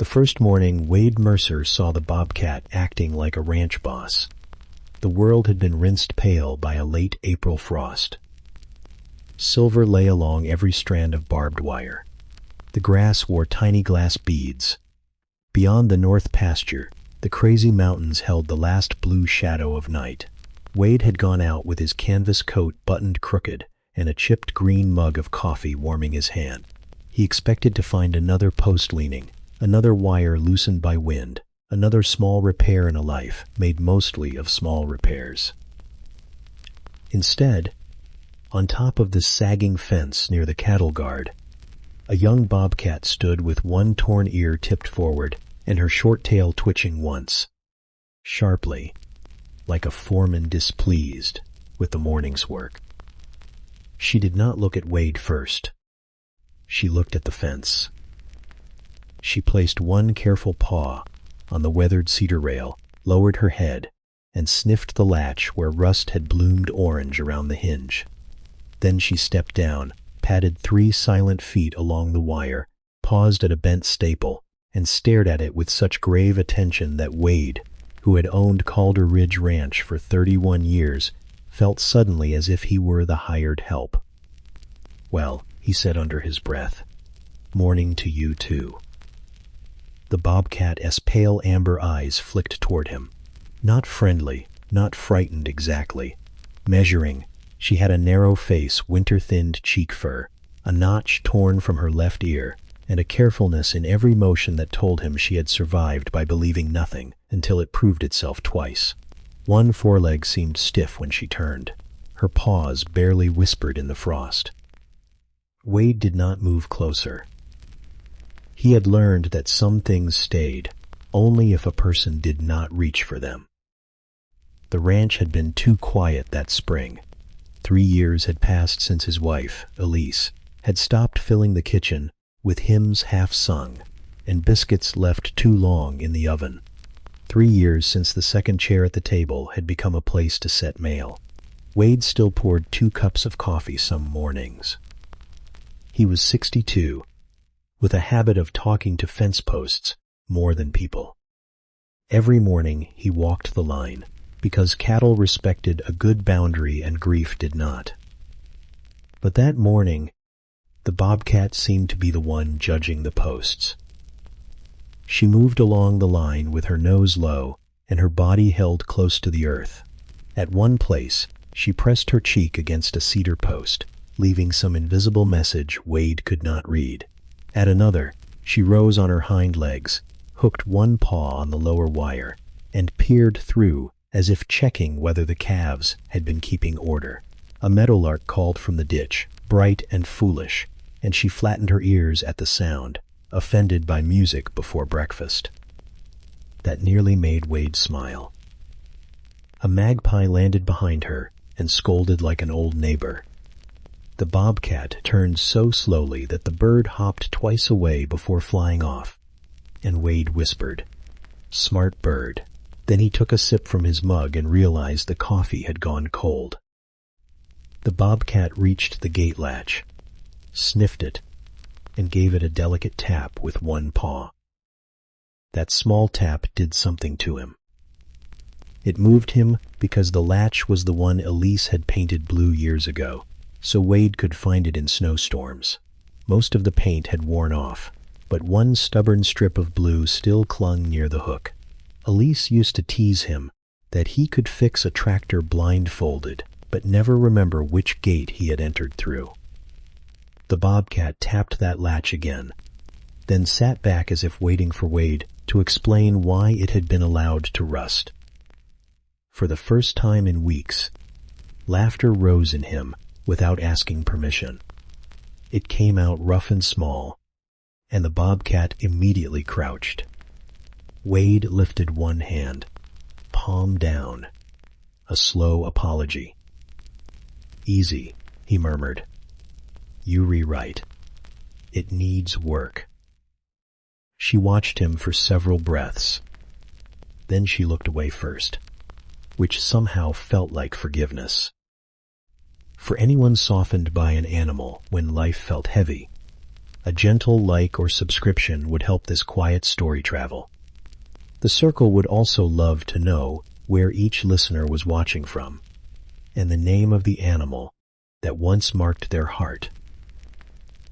The first morning, Wade Mercer saw the Bobcat acting like a ranch boss. The world had been rinsed pale by a late April frost. Silver lay along every strand of barbed wire. The grass wore tiny glass beads. Beyond the north pasture, the crazy mountains held the last blue shadow of night. Wade had gone out with his canvas coat buttoned crooked and a chipped green mug of coffee warming his hand. He expected to find another post leaning, another wire loosened by wind, another small repair in a life made mostly of small repairs. Instead, on top of the sagging fence near the cattle guard, a young bobcat stood with one torn ear tipped forward and her short tail twitching once, sharply, like a foreman displeased with the morning's work. She did not look at Wade first. She looked at the fence. She placed one careful paw on the weathered cedar rail, lowered her head, and sniffed the latch where rust had bloomed orange around the hinge. Then she stepped down, padded 3 silent feet along the wire, paused at a bent staple, and stared at it with such grave attention that Wade, who had owned Calder Ridge Ranch for 31 years, felt suddenly as if he were the hired help. "Well," he said under his breath, "morning to you too." The bobcat's pale amber eyes flicked toward him. Not friendly, not frightened exactly. Measuring, she had a narrow face, winter-thinned cheek fur, a notch torn from her left ear, and a carefulness in every motion that told him she had survived by believing nothing until it proved itself twice. One foreleg seemed stiff when she turned. Her paws barely whispered in the frost. Wade did not move closer. He had learned that some things stayed only if a person did not reach for them. The ranch had been too quiet that spring. 3 years had passed since his wife, Elise, had stopped filling the kitchen with hymns half sung and biscuits left too long in the oven. 3 years since the second chair at the table had become a place to set mail. Wade still poured 2 cups of coffee some mornings. He was 62, with a habit of talking to fence posts more than people. Every morning he walked the line, because cattle respected a good boundary and grief did not. But that morning, the bobcat seemed to be the one judging the posts. She moved along the line with her nose low and her body held close to the earth. At one place, she pressed her cheek against a cedar post, leaving some invisible message Wade could not read. At another, she rose on her hind legs, hooked one paw on the lower wire, and peered through as if checking whether the calves had been keeping order. A meadowlark called from the ditch, bright and foolish, and she flattened her ears at the sound, offended by music before breakfast. That nearly made Wade smile. A magpie landed behind her and scolded like an old neighbor. The bobcat turned so slowly that the bird hopped twice away before flying off, and Wade whispered, "Smart bird." Then he took a sip from his mug and realized the coffee had gone cold. The bobcat reached the gate latch, sniffed it, and gave it a delicate tap with one paw. That small tap did something to him. It moved him because the latch was the one Elise had painted blue years ago, so Wade could find it in snowstorms. Most of the paint had worn off, but one stubborn strip of blue still clung near the hook. Elise used to tease him that he could fix a tractor blindfolded, but never remember which gate he had entered through. The bobcat tapped that latch again, then sat back as if waiting for Wade to explain why it had been allowed to rust. For the first time in weeks, laughter rose in him without asking permission. It came out rough and small, and the bobcat immediately crouched. Wade lifted one hand, palm down, a slow apology. "Easy," he murmured. "You rewrite. It needs work." She watched him for several breaths. Then she looked away first, which somehow felt like forgiveness. For anyone softened by an animal when life felt heavy, A gentle like or subscription would help this quiet story travel. The circle would also love to know where each listener was watching from, and the name of the animal that once marked their heart.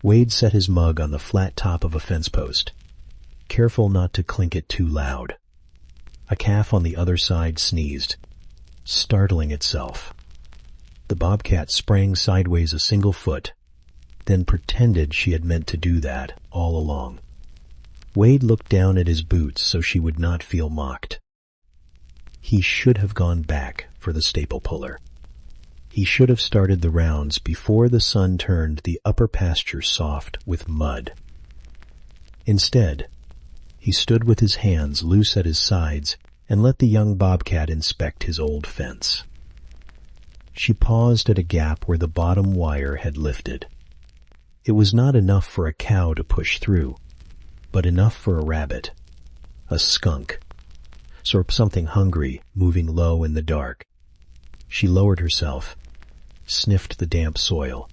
Wade set his mug on the flat top of a fence post, careful not to clink it too loud. A calf on the other side sneezed, startling itself. The bobcat sprang sideways a single foot, then pretended she had meant to do that all along. Wade looked down at his boots so she would not feel mocked. He should have gone back for the staple puller. He should have started the rounds before the sun turned the upper pasture soft with mud. Instead, he stood with his hands loose at his sides and let the young bobcat inspect his old fence. She paused at a gap where the bottom wire had lifted. It was not enough for a cow to push through, but enough for a rabbit, a skunk, or something hungry moving low in the dark. She lowered herself, sniffed the damp soil,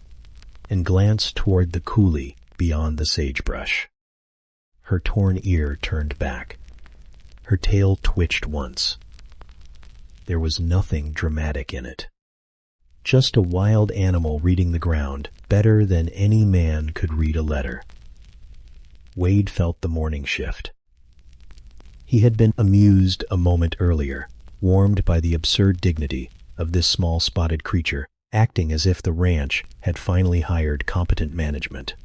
and glanced toward the coulee beyond the sagebrush. Her torn ear turned back. Her tail twitched once. There was nothing dramatic in it. Just a wild animal reading the ground better than any man could read a letter. Wade felt the morning shift. He had been amused a moment earlier, warmed by the absurd dignity of this small spotted creature, acting as if the ranch had finally hired competent management.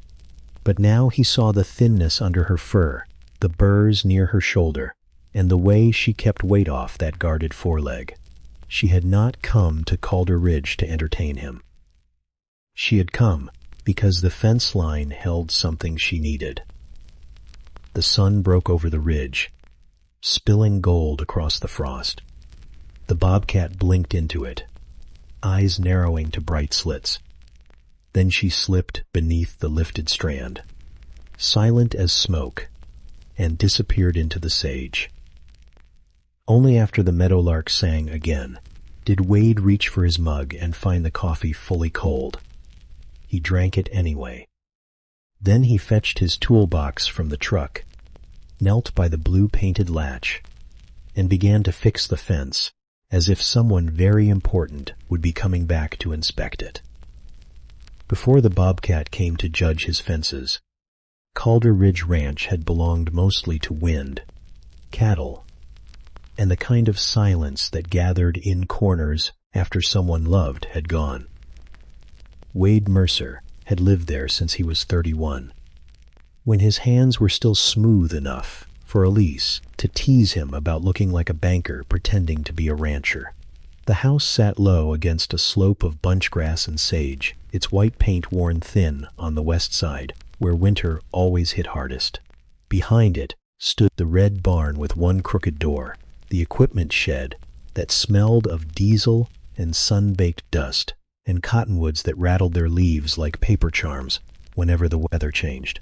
But now he saw the thinness under her fur, the burrs near her shoulder, and the way she kept weight off that guarded foreleg. She had not come to Calder Ridge to entertain him. She had come because the fence line held something she needed. The sun broke over the ridge, spilling gold across the frost. The bobcat blinked into it, eyes narrowing to bright slits. Then she slipped beneath the lifted strand, silent as smoke, and disappeared into the sage. Only after the meadowlark sang again did Wade reach for his mug and find the coffee fully cold. He drank it anyway. Then he fetched his toolbox from the truck, knelt by the blue-painted latch, and began to fix the fence as if someone very important would be coming back to inspect it. Before the bobcat came to judge his fences, Calder Ridge Ranch had belonged mostly to wind, cattle, and the kind of silence that gathered in corners after someone loved had gone. Wade Mercer had lived there since he was 31, when his hands were still smooth enough for Elise to tease him about looking like a banker pretending to be a rancher. The house sat low against a slope of bunchgrass and sage, its white paint worn thin on the west side, where winter always hit hardest. Behind it stood the red barn with one crooked door, the equipment shed that smelled of diesel and sun-baked dust, and cottonwoods that rattled their leaves like paper charms whenever the weather changed.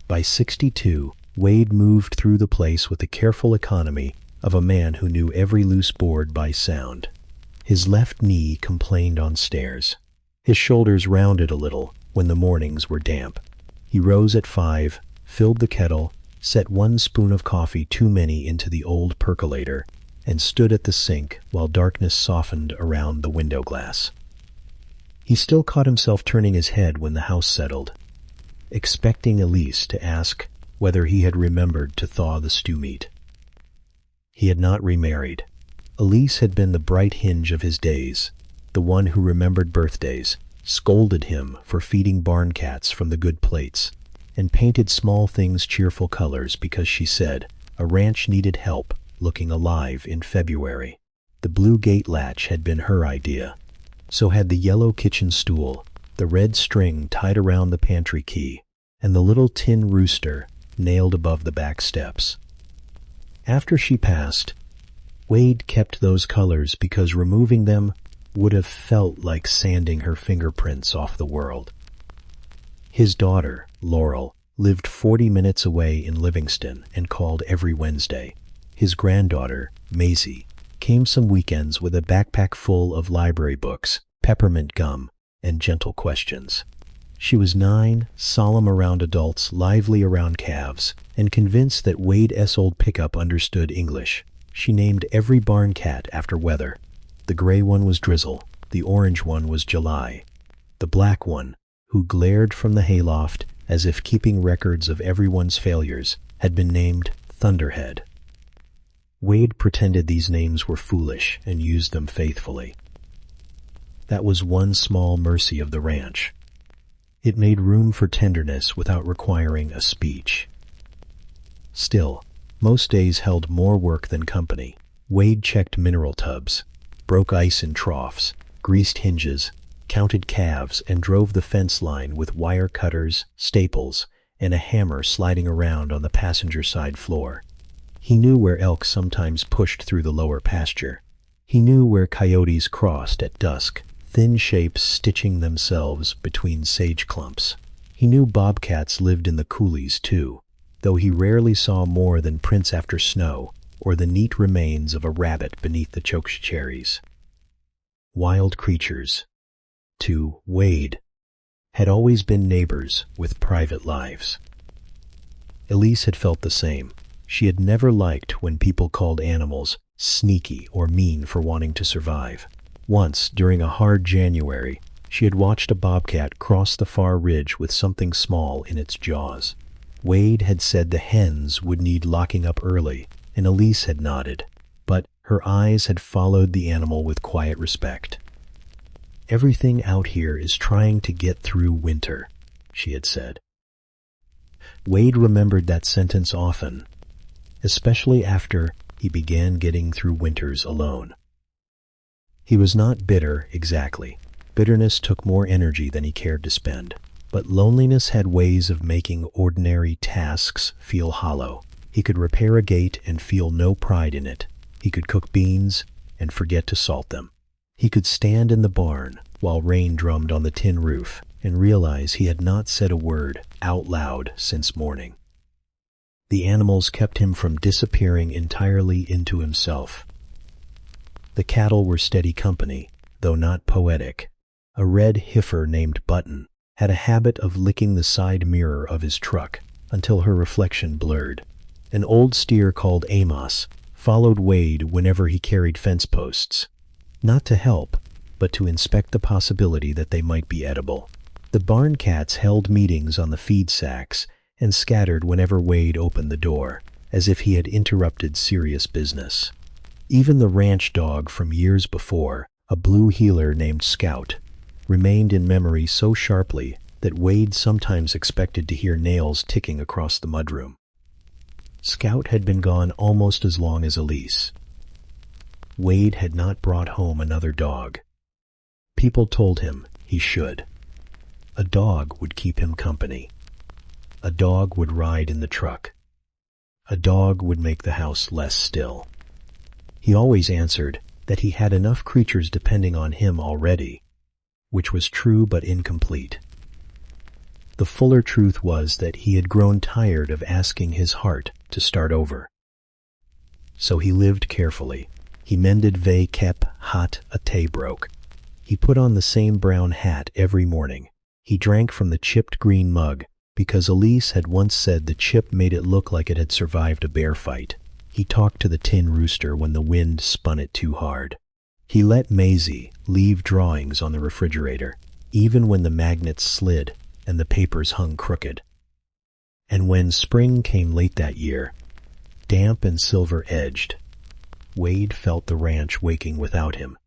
By 62, Wade moved through the place with the careful economy of a man who knew every loose board by sound. His left knee complained on stairs. His shoulders rounded a little when the mornings were damp. He rose at 5, filled the kettle, set 1 spoon of coffee too many into the old percolator, and stood at the sink while darkness softened around the window glass. He still caught himself turning his head when the house settled, expecting Elise to ask whether he had remembered to thaw the stew meat. He had not remarried. Elise had been the bright hinge of his days, the one who remembered birthdays, scolded him for feeding barn cats from the good plates, and painted small things cheerful colors because she said a ranch needed help looking alive in February. The blue gate latch had been her idea. So had the yellow kitchen stool, the red string tied around the pantry key, and the little tin rooster nailed above the back steps. After she passed, Wade kept those colors because removing them would have felt like sanding her fingerprints off the world. His daughter, Laurel, lived 40 minutes away in Livingston and called every Wednesday. His granddaughter, Maisie, came some weekends with a backpack full of library books, peppermint gum, and gentle questions. She was 9, solemn around adults, lively around calves, and convinced that Wade's old pickup understood English. She named every barn cat after weather. The gray one was Drizzle, the orange one was July. The black one, who glared from the hayloft as if keeping records of everyone's failures, had been named Thunderhead. Wade pretended these names were foolish and used them faithfully. That was one small mercy of the ranch. It made room for tenderness without requiring a speech. Still, most days held more work than company. Wade checked mineral tubs, broke ice in troughs, greased hinges, counted calves, and drove the fence line with wire cutters, staples, and a hammer sliding around on the passenger side floor. He knew where elk sometimes pushed through the lower pasture. He knew where coyotes crossed at dusk, thin shapes stitching themselves between sage clumps. He knew bobcats lived in the coulees too, though he rarely saw more than prints after snow or the neat remains of a rabbit beneath the chokecherries. Wild creatures, to Wade, had always been neighbors with private lives. Elise had felt the same. She had never liked when people called animals sneaky or mean for wanting to survive. Once, during a hard January, she had watched a bobcat cross the far ridge with something small in its jaws. Wade had said the hens would need locking up early, and Elise had nodded, but her eyes had followed the animal with quiet respect. "Everything out here is trying to get through winter," she had said. Wade remembered that sentence often, especially after he began getting through winters alone. He was not bitter, exactly. Bitterness took more energy than he cared to spend. But loneliness had ways of making ordinary tasks feel hollow. He could repair a gate and feel no pride in it. He could cook beans and forget to salt them. He could stand in the barn while rain drummed on the tin roof and realize he had not said a word out loud since morning. The animals kept him from disappearing entirely into himself. The cattle were steady company, though not poetic. A red heifer named Button had a habit of licking the side mirror of his truck until her reflection blurred. An old steer called Amos followed Wade whenever he carried fence posts, not to help, but to inspect the possibility that they might be edible. The barn cats held meetings on the feed sacks and scattered whenever Wade opened the door, as if he had interrupted serious business. Even the ranch dog from years before, a blue heeler named Scout, remained in memory so sharply that Wade sometimes expected to hear nails ticking across the mudroom. Scout had been gone almost as long as Elise. Wade had not brought home another dog. People told him he should. A dog would keep him company. A dog would ride in the truck. A dog would make the house less still. He always answered that he had enough creatures depending on him already, which was true but incomplete. The fuller truth was that he had grown tired of asking his heart to start over. So he lived carefully. He mended vey kep hat a tay broke. He put on the same brown hat every morning. He drank from the chipped green mug because Elise had once said the chip made it look like it had survived a bear fight. He talked to the tin rooster when the wind spun it too hard. He let Maisie leave drawings on the refrigerator, even when the magnets slid and the papers hung crooked. And when spring came late that year, damp and silver-edged, Wade felt the ranch waking without him.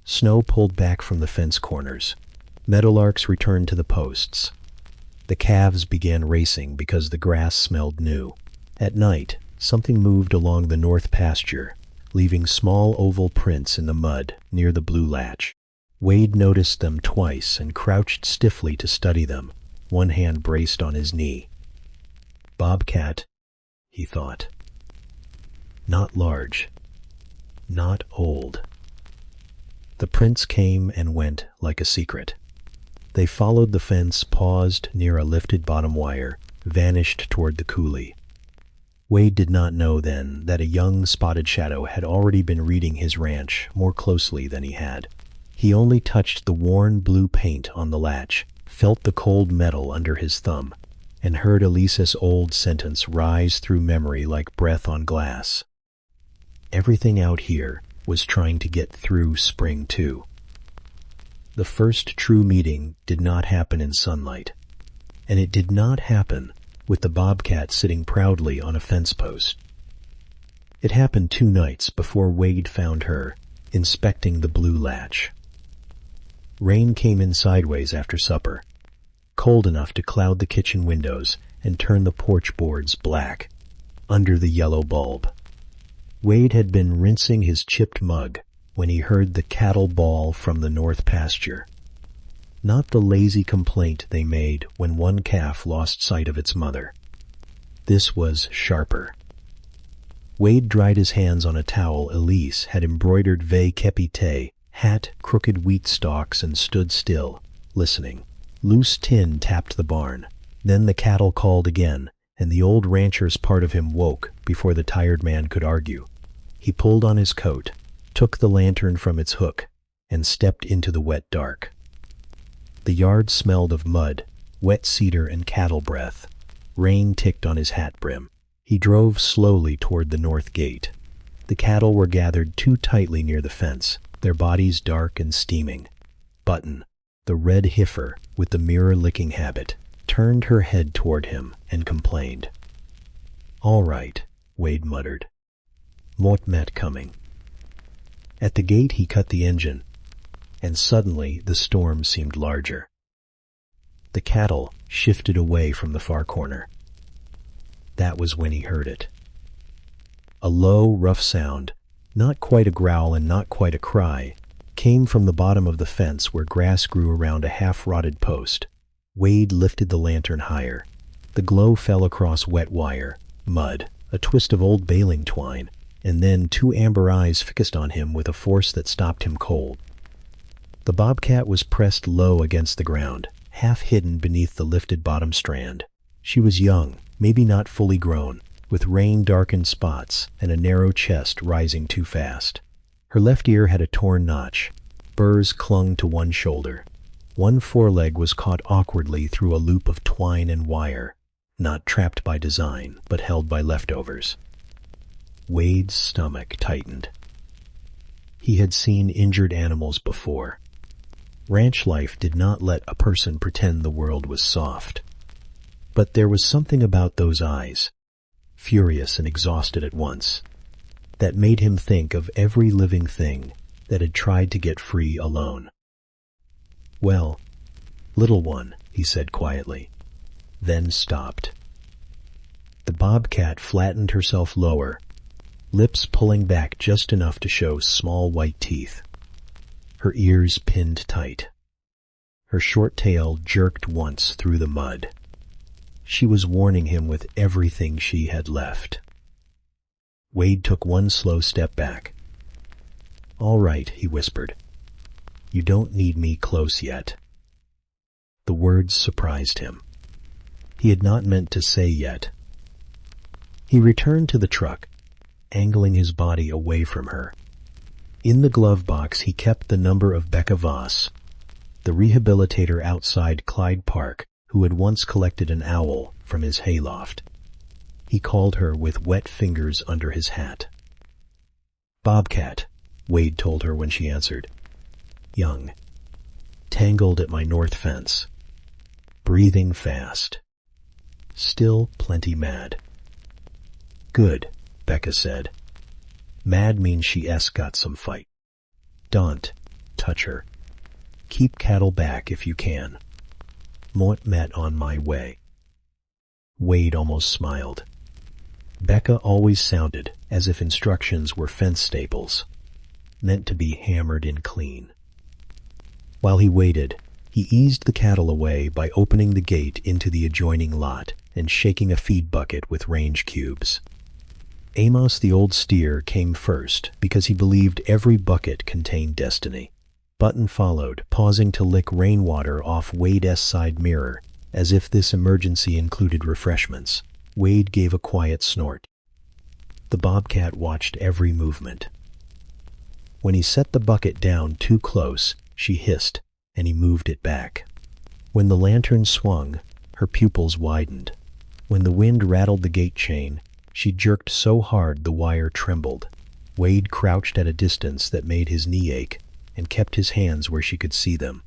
Snow pulled back from the fence corners. Meadowlarks returned to the posts. The calves began racing because the grass smelled new. At night, something moved along the north pasture, leaving small oval prints in the mud near the blue latch. Wade noticed them twice and crouched stiffly to study them, one hand braced on his knee. Bobcat, he thought. Not large. Not old. The prints came and went like a secret. They followed the fence, paused near a lifted bottom wire, vanished toward the coulee. Wade did not know then that a young spotted shadow had already been reading his ranch more closely than he had. He only touched the worn blue paint on the latch, felt the cold metal under his thumb, and heard Elisa's old sentence rise through memory like breath on glass. Everything out here was trying to get through spring too. The first true meeting did not happen in sunlight, and it did not happen with the bobcat sitting proudly on a fence post. It happened 2 nights before Wade found her, inspecting the blue latch. Rain came in sideways after supper, cold enough to cloud the kitchen windows and turn the porch boards black under the yellow bulb. Wade had been rinsing his chipped mug when he heard the cattle bawl from the north pasture. Not the lazy complaint they made when one calf lost sight of its mother. This was sharper. Wade dried his hands on a towel Elise had embroidered veille capite, hat, crooked wheat stalks, and stood still, listening. Loose tin tapped the barn. Then the cattle called again, and the old rancher's part of him woke before the tired man could argue. He pulled on his coat, took the lantern from its hook, and stepped into the wet dark. The yard smelled of mud, wet cedar, and cattle breath. Rain ticked on his hat brim. He drove slowly toward the north gate. The cattle were gathered too tightly near the fence, their bodies dark and steaming. Button, the red heifer with the mirror-licking habit, turned her head toward him and complained. "All right," Wade muttered. "Mort met coming." At the gate he cut the engine, and suddenly the storm seemed larger. The cattle shifted away from the far corner. That was when he heard it. A low, rough sound, not quite a growl and not quite a cry, came from the bottom of the fence where grass grew around a half-rotted post. Wade lifted the lantern higher. The glow fell across wet wire, mud, a twist of old baling twine, and then 2 amber eyes fixed on him with a force that stopped him cold. The bobcat was pressed low against the ground, half hidden beneath the lifted bottom strand. She was young, maybe not fully grown, with rain-darkened spots and a narrow chest rising too fast. Her left ear had a torn notch. Burrs clung to one shoulder. One foreleg was caught awkwardly through a loop of twine and wire, not trapped by design, but held by leftovers. Wade's stomach tightened. He had seen injured animals before. Ranch life did not let a person pretend the world was soft. But there was something about those eyes, furious and exhausted at once, that made him think of every living thing that had tried to get free alone. "Well, little one," he said quietly, then stopped. The bobcat flattened herself lower, lips pulling back just enough to show small white teeth. Her ears pinned tight. Her short tail jerked once through the mud. She was warning him with everything she had left. Wade took one slow step back. "All right," he whispered. "You don't need me close yet." The words surprised him. He had not meant to say yet. He returned to the truck, angling his body away from her. In the glove box he kept the number of Becca Voss, the rehabilitator outside Clyde Park, who had once collected an owl from his hayloft. He called her with wet fingers under his hat. "Bobcat," Wade told her when she answered. "Young. Tangled at my north fence. Breathing fast. Still plenty mad." "Good," Becca said. "Mad means she's got some fight. Don't touch her. Keep cattle back if you can. Mort met on my way." Wade almost smiled. Becca always sounded as if instructions were fence staples, meant to be hammered in clean. While he waited, he eased the cattle away by opening the gate into the adjoining lot and shaking a feed bucket with range cubes. Amos the old steer came first because he believed every bucket contained destiny. Button followed, pausing to lick rainwater off Wade's side mirror, as if this emergency included refreshments. Wade gave a quiet snort. The bobcat watched every movement. When he set the bucket down too close, she hissed, and he moved it back. When the lantern swung, her pupils widened. When the wind rattled the gate chain, she jerked so hard the wire trembled. Wade crouched at a distance that made his knee ache and kept his hands where she could see them.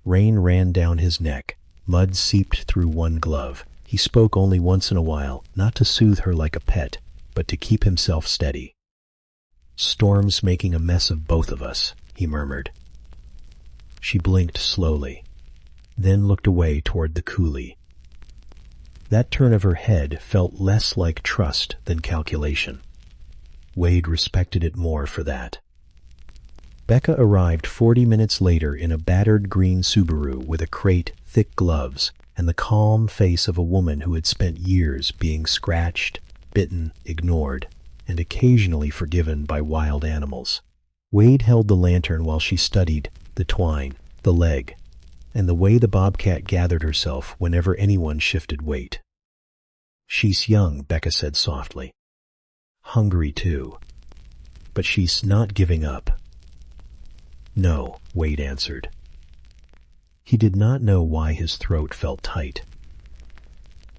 Rain ran down his neck. Mud seeped through one glove. He spoke only once in a while, not to soothe her like a pet, but to keep himself steady. "Storm's making a mess of both of us," he murmured. She blinked slowly, then looked away toward the coulee. That turn of her head felt less like trust than calculation. Wade respected it more for that. Becca arrived 40 minutes later in a battered green Subaru with a crate, thick gloves, and the calm face of a woman who had spent years being scratched, bitten, ignored, and occasionally forgiven by wild animals. Wade held the lantern while she studied the twine, the leg, and the way the bobcat gathered herself whenever anyone shifted weight. "She's young," Becca said softly. "Hungry, too. But she's not giving up." "No," Wade answered. He did not know why his throat felt tight.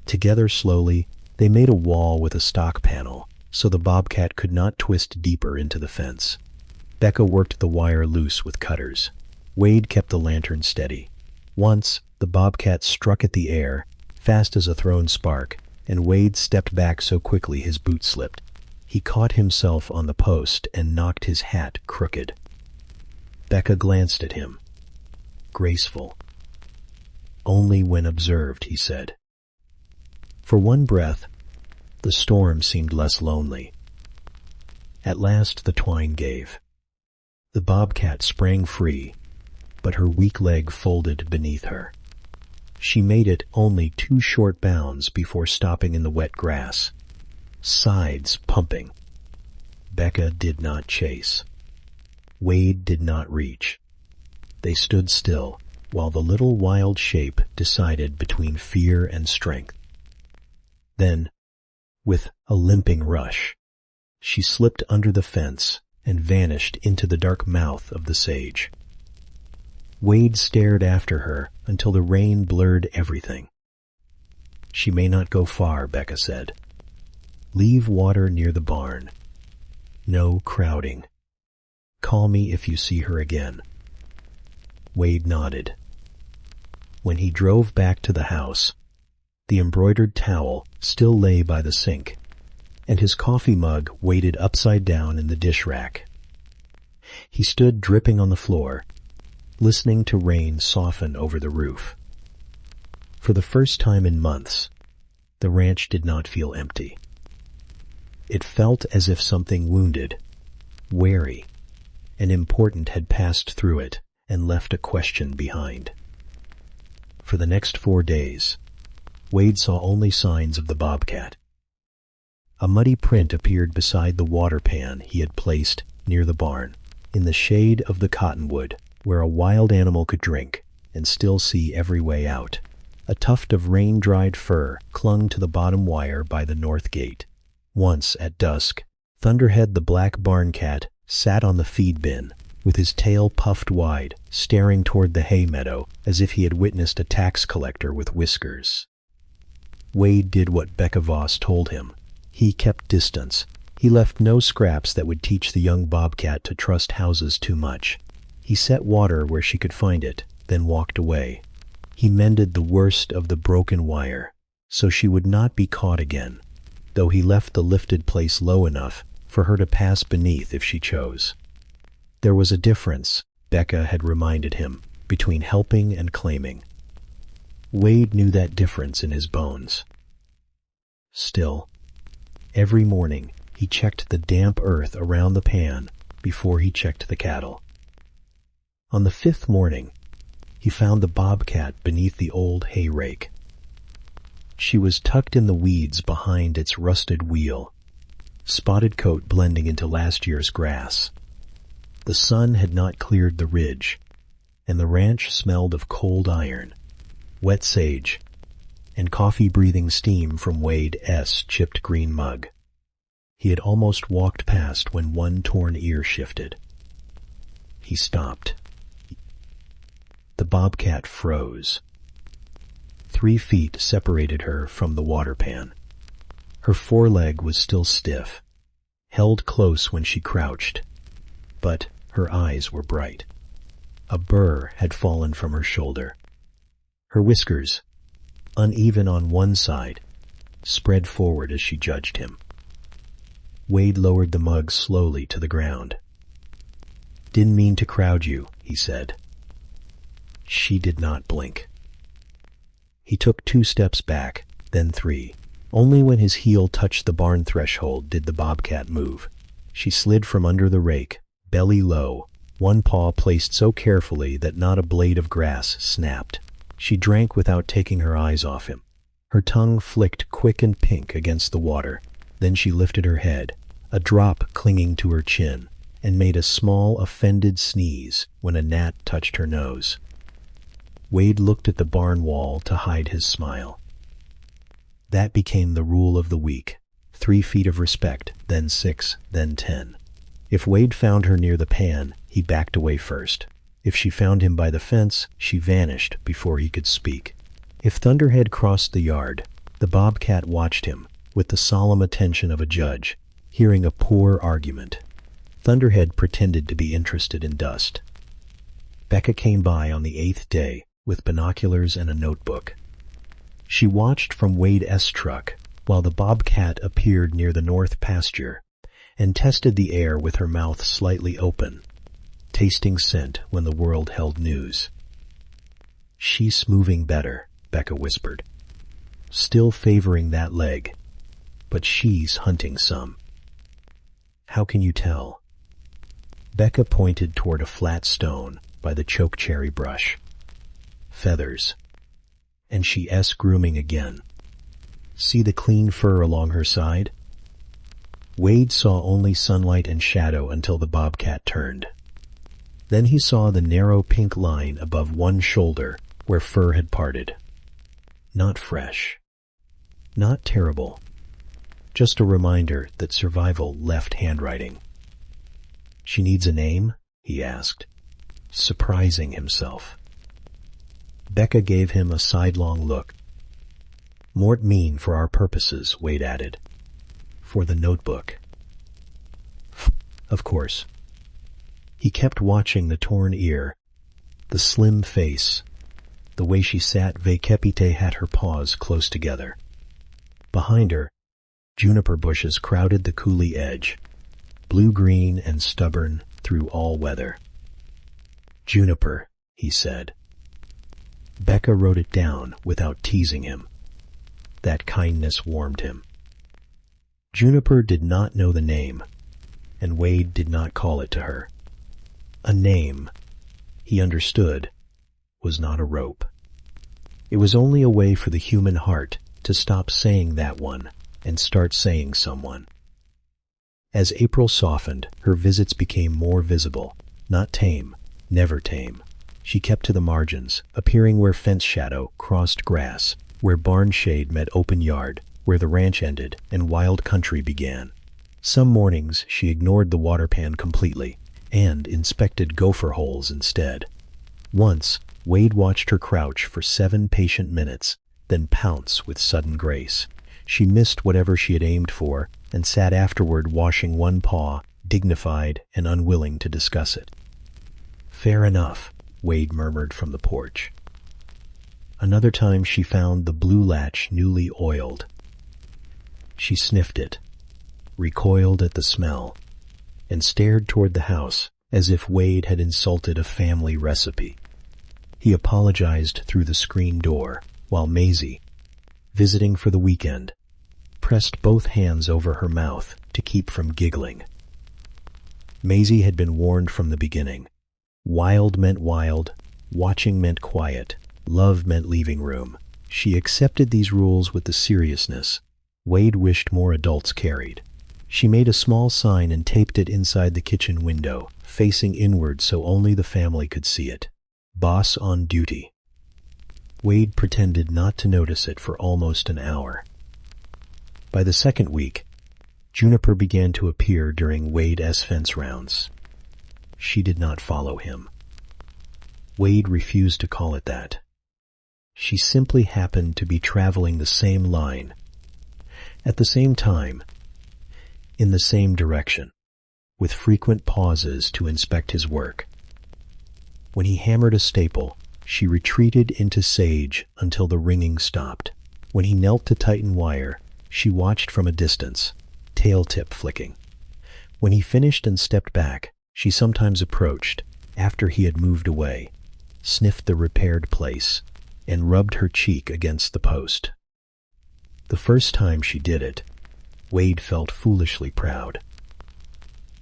Together slowly, they made a wall with a stock panel, so the bobcat could not twist deeper into the fence. Becca worked the wire loose with cutters. Wade kept the lantern steady. Once, the bobcat struck at the air, fast as a thrown spark, and Wade stepped back so quickly his boot slipped. He caught himself on the post and knocked his hat crooked. Becca glanced at him. Graceful. "Only when observed," he said. For one breath, the storm seemed less lonely. At last the twine gave. The bobcat sprang free, but her weak leg folded beneath her. She made it only 2 short bounds before stopping in the wet grass, sides pumping. Becca did not chase. Wade did not reach. They stood still, while the little wild shape decided between fear and strength. Then, with a limping rush, she slipped under the fence and vanished into the dark mouth of the sage. Wade stared after her until the rain blurred everything. "She may not go far," Becca said. "Leave water near the barn. No crowding. Call me if you see her again." Wade nodded. When he drove back to the house, the embroidered towel still lay by the sink, and his coffee mug waited upside down in the dish rack. He stood dripping on the floor, listening to rain soften over the roof. For the first time in months, the ranch did not feel empty. It felt as if something wounded, wary, and important had passed through it and left a question behind. For the next 4 days, Wade saw only signs of the bobcat. A muddy print appeared beside the water pan he had placed near the barn, in the shade of the cottonwood, where a wild animal could drink and still see every way out. A tuft of rain-dried fur clung to the bottom wire by the north gate. Once, at dusk, Thunderhead the black barn cat sat on the feed bin, with his tail puffed wide, staring toward the hay meadow as if he had witnessed a tax collector with whiskers. Wade did what Becca Voss told him. He kept distance. He left no scraps that would teach the young bobcat to trust houses too much. He set water where she could find it, then walked away. He mended the worst of the broken wire, so she would not be caught again, though he left the lifted place low enough for her to pass beneath if she chose. There was a difference, Becca had reminded him, between helping and claiming. Wade knew that difference in his bones. Still, every morning he checked the damp earth around the pan before he checked the cattle. On the 5th morning, he found the bobcat beneath the old hay rake. She was tucked in the weeds behind its rusted wheel, spotted coat blending into last year's grass. The sun had not cleared the ridge, and the ranch smelled of cold iron, wet sage, and coffee-breathing steam from Wade's chipped green mug. He had almost walked past when one torn ear shifted. He stopped. The bobcat froze. 3 feet separated her from the water pan. Her foreleg was still stiff, held close when she crouched, but her eyes were bright. A burr had fallen from her shoulder. Her whiskers, uneven on one side, spread forward as she judged him. Wade lowered the mug slowly to the ground. "Didn't mean to crowd you," he said. She did not blink. He took 2 steps back, then 3. Only when his heel touched the barn threshold did the Bobcat move. She slid from under the rake, belly low, one paw placed so carefully that not a blade of grass snapped. She drank without taking her eyes off him. Her tongue flicked quick and pink against the water. Then she lifted her head, a drop clinging to her chin, and made a small, offended sneeze when a gnat touched her nose. Wade looked at the barn wall to hide his smile. That became the rule of the week. 3 feet of respect, then 6, then 10. If Wade found her near the pan, he backed away first. If she found him by the fence, she vanished before he could speak. If Thunderhead crossed the yard, the Bobcat watched him, with the solemn attention of a judge, hearing a poor argument. Thunderhead pretended to be interested in dust. Becca came by on the 8th day, with binoculars and a notebook. She watched from Wade's truck while the Bobcat appeared near the north pasture and tested the air with her mouth slightly open, tasting scent when the world held news. "She's moving better," Becca whispered. "Still favoring that leg, but she's hunting some." "How can you tell?" Becca pointed toward a flat stone by the chokecherry brush. "Feathers." And she's grooming again. "See the clean fur along her side?" Wade saw only sunlight and shadow until the Bobcat turned. Then he saw the narrow pink line above one shoulder where fur had parted. Not fresh. Not terrible. Just a reminder that survival left handwriting. "She needs a name?" he asked, surprising himself. Becca gave him a sidelong look. "Mort mean for our purposes," Wade added. "For the notebook." Of course. He kept watching the torn ear, the slim face, the way she sat vacépité had her paws close together. Behind her, juniper bushes crowded the coulee edge, blue-green and stubborn through all weather. "Juniper," he said. Becca wrote it down without teasing him. That kindness warmed him. Juniper did not know the name, and Wade did not call it to her. A name, he understood, was not a rope. It was only a way for the human heart to stop saying that one and start saying someone. As April softened, her visits became more visible, not tame, never tame. She kept to the margins, appearing where fence shadow crossed grass, where barn shade met open yard, where the ranch ended and wild country began. Some mornings she ignored the water pan completely and inspected gopher holes instead. Once, Wade watched her crouch for 7 patient minutes, then pounce with sudden grace. She missed whatever she had aimed for and sat afterward washing one paw, dignified and unwilling to discuss it. "Fair enough," Wade murmured from the porch. Another time she found the blue latch newly oiled. She sniffed it, recoiled at the smell, and stared toward the house as if Wade had insulted a family recipe. He apologized through the screen door, while Maisie, visiting for the weekend, pressed both hands over her mouth to keep from giggling. Maisie had been warned from the beginning. Wild meant wild, watching meant quiet, love meant leaving room. She accepted these rules with the seriousness Wade wished more adults carried. She made a small sign and taped it inside the kitchen window, facing inward so only the family could see it. "Boss on duty." Wade pretended not to notice it for almost an hour. By the second week, Juniper began to appear during Wade's fence rounds. She did not follow him. Wade refused to call it that. She simply happened to be traveling the same line, at the same time, in the same direction, with frequent pauses to inspect his work. When he hammered a staple, she retreated into sage until the ringing stopped. When he knelt to tighten wire, she watched from a distance, tail tip flicking. When he finished and stepped back, she sometimes approached, after he had moved away, sniffed the repaired place, and rubbed her cheek against the post. The first time she did it, Wade felt foolishly proud.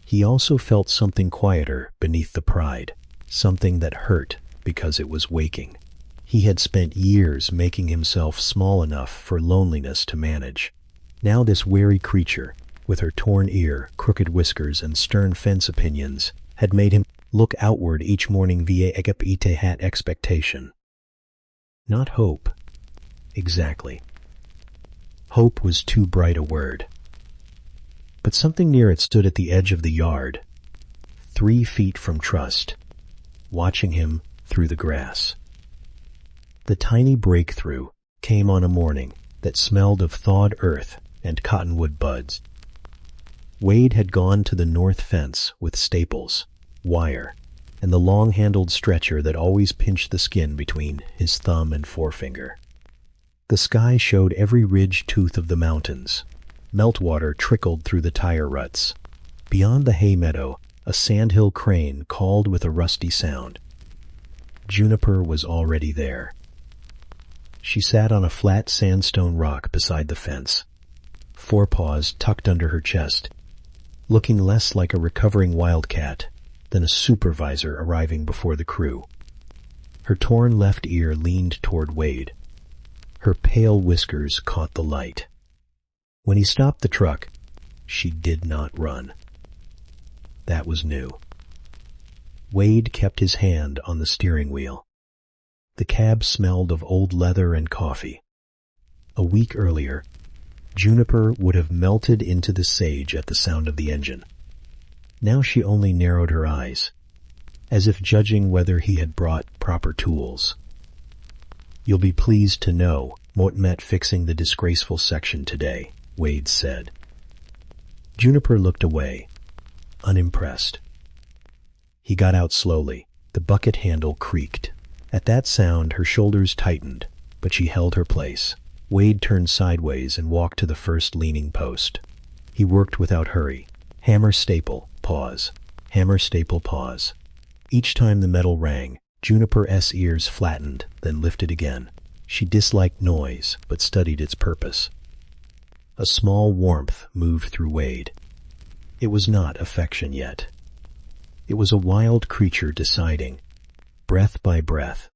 He also felt something quieter beneath the pride, something that hurt because it was waking. He had spent years making himself small enough for loneliness to manage. Now this wary creature, with her torn ear, crooked whiskers, and stern fence opinions, had made him look outward each morning via ite expectation. Not hope. Exactly. Hope was too bright a word. But something near it stood at the edge of the yard, 3 feet from Trust, watching him through the grass. The tiny breakthrough came on a morning that smelled of thawed earth and cottonwood buds. Wade had gone to the north fence with staples, wire, and the long-handled stretcher that always pinched the skin between his thumb and forefinger. The sky showed every ridge tooth of the mountains. Meltwater trickled through the tire ruts. Beyond the hay meadow, a sandhill crane called with a rusty sound. Juniper was already there. She sat on a flat sandstone rock beside the fence, forepaws tucked under her chest, looking less like a recovering wildcat than a supervisor arriving before the crew. Her torn left ear leaned toward Wade. Her pale whiskers caught the light. When he stopped the truck, she did not run. That was new. Wade kept his hand on the steering wheel. The cab smelled of old leather and coffee. A week earlier, Juniper would have melted into the sage at the sound of the engine. Now she only narrowed her eyes, as if judging whether he had brought proper tools. "You'll be pleased to know Mort met fixing the disgraceful section today," Wade said. Juniper looked away, unimpressed. He got out slowly. The bucket handle creaked. At that sound, her shoulders tightened, but she held her place. Wade turned sideways and walked to the first leaning post. He worked without hurry. Hammer, staple, pause. Hammer, staple, pause. Each time the metal rang, Juniper's ears flattened, then lifted again. She disliked noise, but studied its purpose. A small warmth moved through Wade. It was not affection yet. It was a wild creature deciding, breath by breath,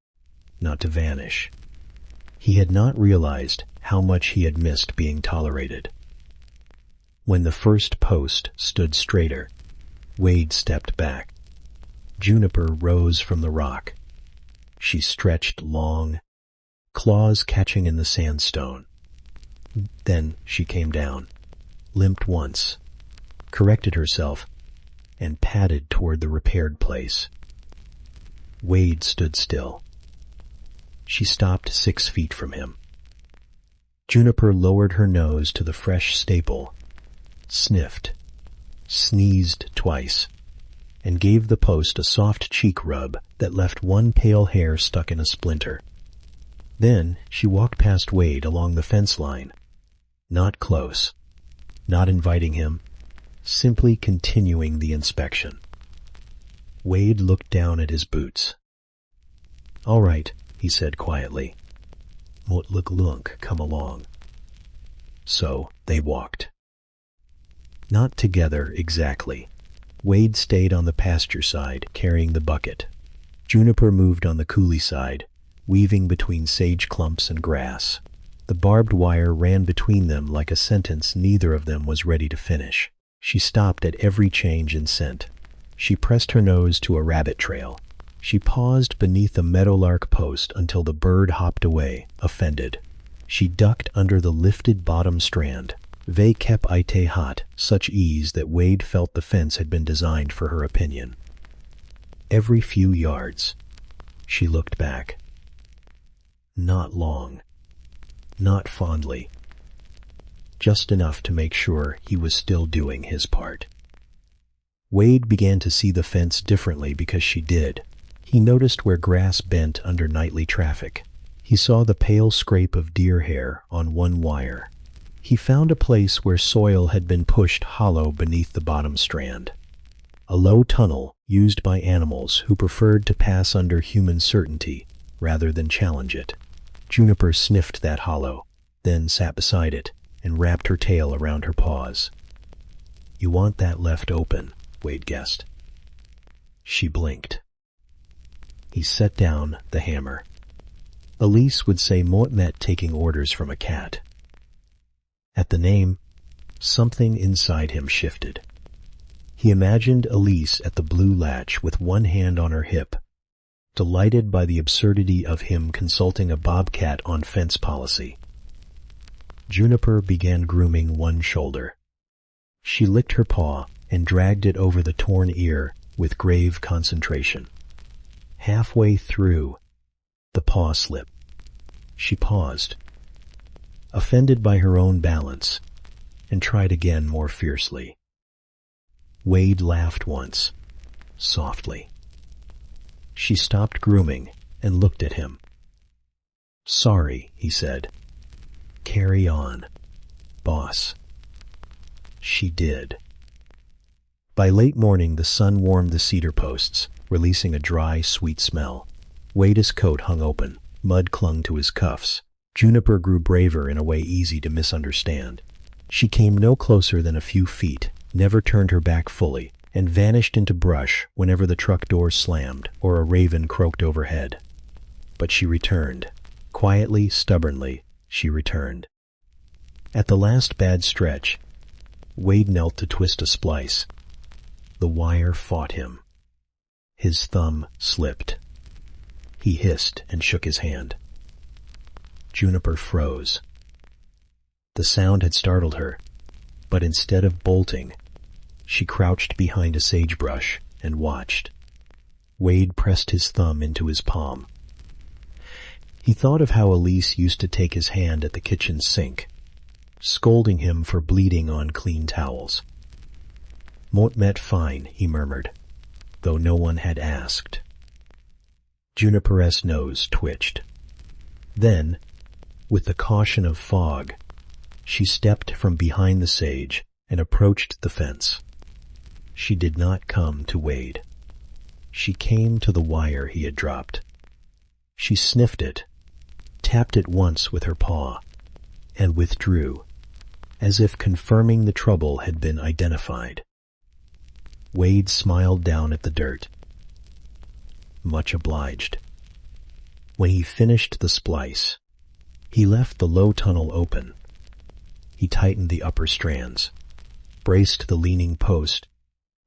not to vanish. He had not realized how much he had missed being tolerated. When the first post stood straighter, Wade stepped back. Juniper rose from the rock. She stretched long, claws catching in the sandstone. Then she came down, limped once, corrected herself, and padded toward the repaired place. Wade stood still. She stopped 6 feet from him. Juniper lowered her nose to the fresh staple, sniffed, sneezed twice, and gave the post a soft cheek rub that left one pale hair stuck in a splinter. Then she walked past Wade along the fence line, not close, not inviting him, simply continuing the inspection. Wade looked down at his boots. "All right," he said quietly. "Mot look lunk, come along." So they walked. Not together exactly. Wade stayed on the pasture side, carrying the bucket. Juniper moved on the coulee side, weaving between sage clumps and grass. The barbed wire ran between them like a sentence neither of them was ready to finish. She stopped at every change in scent. She pressed her nose to a rabbit trail. She paused beneath a meadowlark post until the bird hopped away, offended. She ducked under the lifted bottom strand. They kept ite hot, such ease that Wade felt the fence had been designed for her opinion. Every few yards, she looked back. Not long. Not fondly. Just enough to make sure he was still doing his part. Wade began to see the fence differently because she did. He noticed where grass bent under nightly traffic. He saw the pale scrape of deer hair on one wire. He found a place where soil had been pushed hollow beneath the bottom strand. A low tunnel used by animals who preferred to pass under human certainty rather than challenge it. Juniper sniffed that hollow, then sat beside it and wrapped her tail around her paws. "You want that left open," Wade guessed. She blinked. He set down the hammer. Elise would say Bobcat taking orders from a cat. At the name, something inside him shifted. He imagined Elise at the blue latch with one hand on her hip, delighted by the absurdity of him consulting a bobcat on fence policy. Juniper began grooming one shoulder. She licked her paw and dragged it over the torn ear with grave concentration. Halfway through, the paw slipped. She paused, offended by her own balance, and tried again more fiercely. Wade laughed once, softly. She stopped grooming and looked at him. "Sorry," he said. "Carry on, boss." She did. By late morning, the sun warmed the cedar posts, releasing a dry, sweet smell. Wade's coat hung open. Mud clung to his cuffs. Juniper grew braver in a way easy to misunderstand. She came no closer than a few feet, never turned her back fully, and vanished into brush whenever the truck door slammed or a raven croaked overhead. But she returned. Quietly, stubbornly, she returned. At the last bad stretch, Wade knelt to twist a splice. The wire fought him. His thumb slipped. He hissed and shook his hand. Juniper froze. The sound had startled her, but instead of bolting, she crouched behind a sagebrush and watched. Wade pressed his thumb into his palm. He thought of how Elise used to take his hand at the kitchen sink, scolding him for bleeding on clean towels. "Bobcat fine," he murmured, though no one had asked. Juniper's nose twitched. Then, with the caution of fog, she stepped from behind the sage and approached the fence. She did not come to Wade. She came to the wire he had dropped. She sniffed it, tapped it once with her paw, and withdrew, as if confirming the trouble had been identified. Wade smiled down at the dirt. "Much obliged." When he finished the splice, he left the low tunnel open. He tightened the upper strands, braced the leaning post,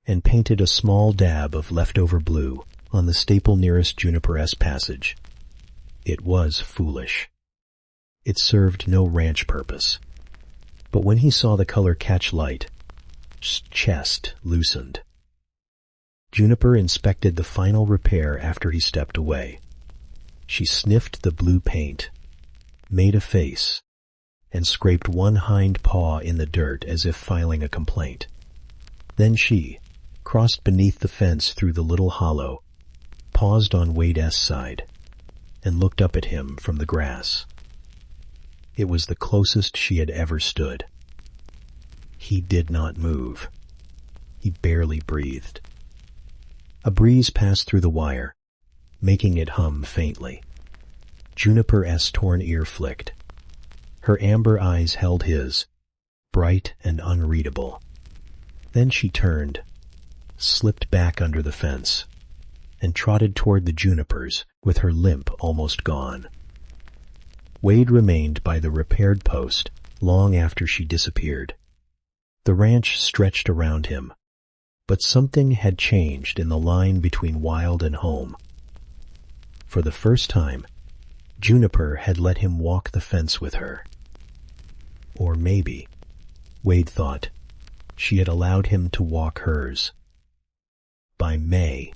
and painted a small dab of leftover blue on the staple nearest Juniper's passage. It was foolish. It served no ranch purpose. But when he saw the color catch light, his chest loosened. Juniper inspected the final repair after he stepped away. She sniffed the blue paint, made a face, and scraped one hind paw in the dirt as if filing a complaint. Then she crossed beneath the fence through the little hollow, paused on Wade's side, and looked up at him from the grass. It was the closest she had ever stood. He did not move. He barely breathed. A breeze passed through the wire, making it hum faintly. Juniper's torn ear flicked. Her amber eyes held his, bright and unreadable. Then she turned, slipped back under the fence, and trotted toward the junipers with her limp almost gone. Wade remained by the repaired post long after she disappeared. The ranch stretched around him, but something had changed in the line between wild and home. For the first time, Juniper had let him walk the fence with her. Or maybe, Wade thought, she had allowed him to walk hers. By May,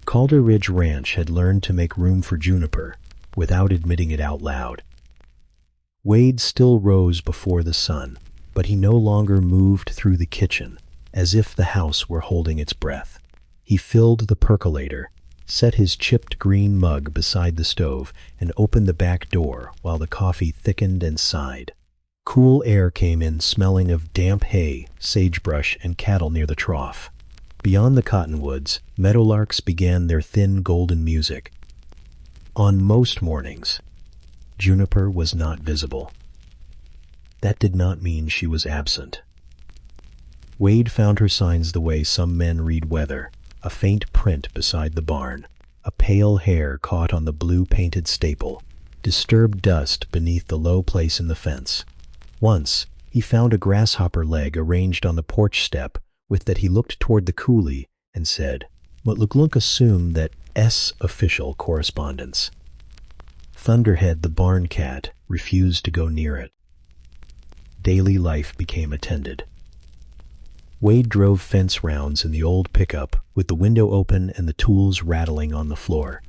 Calder Ridge Ranch had learned to make room for Juniper without admitting it out loud. Wade still rose before the sun, but he no longer moved through the kitchen, as if the house were holding its breath. He filled the percolator, set his chipped green mug beside the stove, and opened the back door while the coffee thickened and sighed. Cool air came in, smelling of damp hay, sagebrush, and cattle near the trough. Beyond the cottonwoods, meadowlarks began their thin golden music. On most mornings, Juniper was not visible. That did not mean she was absent. Wade found her signs the way some men read weather: a faint print beside the barn, a pale hair caught on the blue-painted staple, disturbed dust beneath the low place in the fence. Once, he found a grasshopper leg arranged on the porch step, with that he looked toward the coulee and said, "But Luglunk assumed that official correspondence." Thunderhead the barn cat refused to go near it. Daily life became attended. Wade drove fence rounds in the old pickup with the window open and the tools rattling on the floor.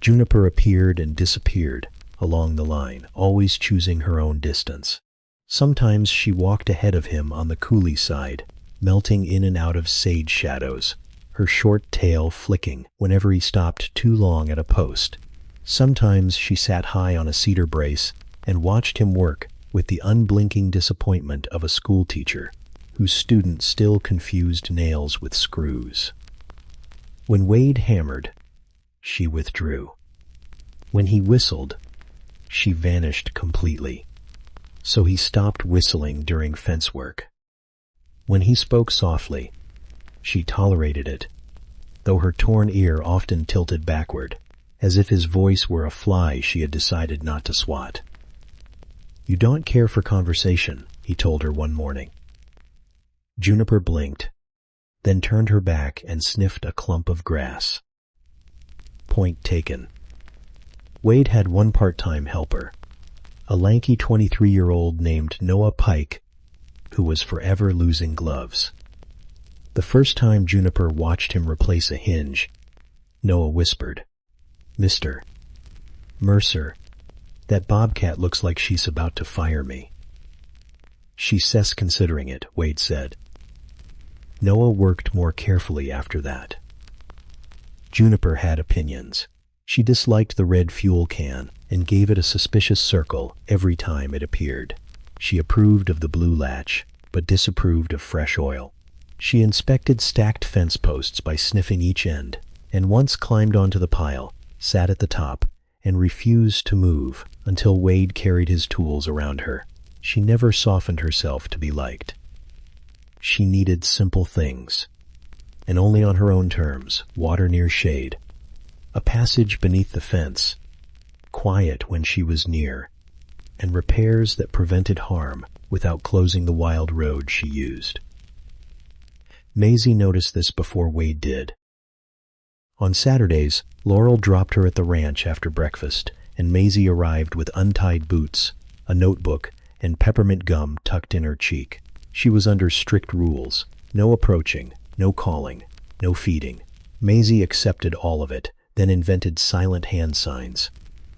Juniper appeared and disappeared along the line, always choosing her own distance. Sometimes she walked ahead of him on the coulee side, melting in and out of sage shadows, her short tail flicking whenever he stopped too long at a post. Sometimes she sat high on a cedar brace and watched him work with the unblinking disappointment of a schoolteacher whose student still confused nails with screws. When Wade hammered, she withdrew. When he whistled, she vanished completely. So he stopped whistling during fence work. When he spoke softly, she tolerated it, though her torn ear often tilted backward, as if his voice were a fly she had decided not to swat. "You don't care for conversation," he told her one morning. Juniper blinked, then turned her back and sniffed a clump of grass. Point taken. Wade had one part-time helper, a lanky 23-year-old named Noah Pike, who was forever losing gloves. The first time Juniper watched him replace a hinge, Noah whispered, "Mr. Mercer, that Bobcat looks like she's about to fire me." "She's considering it," Wade said. Noah worked more carefully after that. Juniper had opinions. She disliked the red fuel can and gave it a suspicious circle every time it appeared. She approved of the blue latch, but disapproved of fresh oil. She inspected stacked fence posts by sniffing each end, and once climbed onto the pile, sat at the top, and refused to move until Wade carried his tools around her. She never softened herself to be liked. She needed simple things, and only on her own terms: water near shade, a passage beneath the fence, quiet when she was near, and repairs that prevented harm without closing the wild road she used. Maisie noticed this before Wade did. On Saturdays, Laurel dropped her at the ranch after breakfast, and Maisie arrived with untied boots, a notebook, and peppermint gum tucked in her cheek. She was under strict rules: no approaching, no calling, no feeding. Maisie accepted all of it, then invented silent hand signs.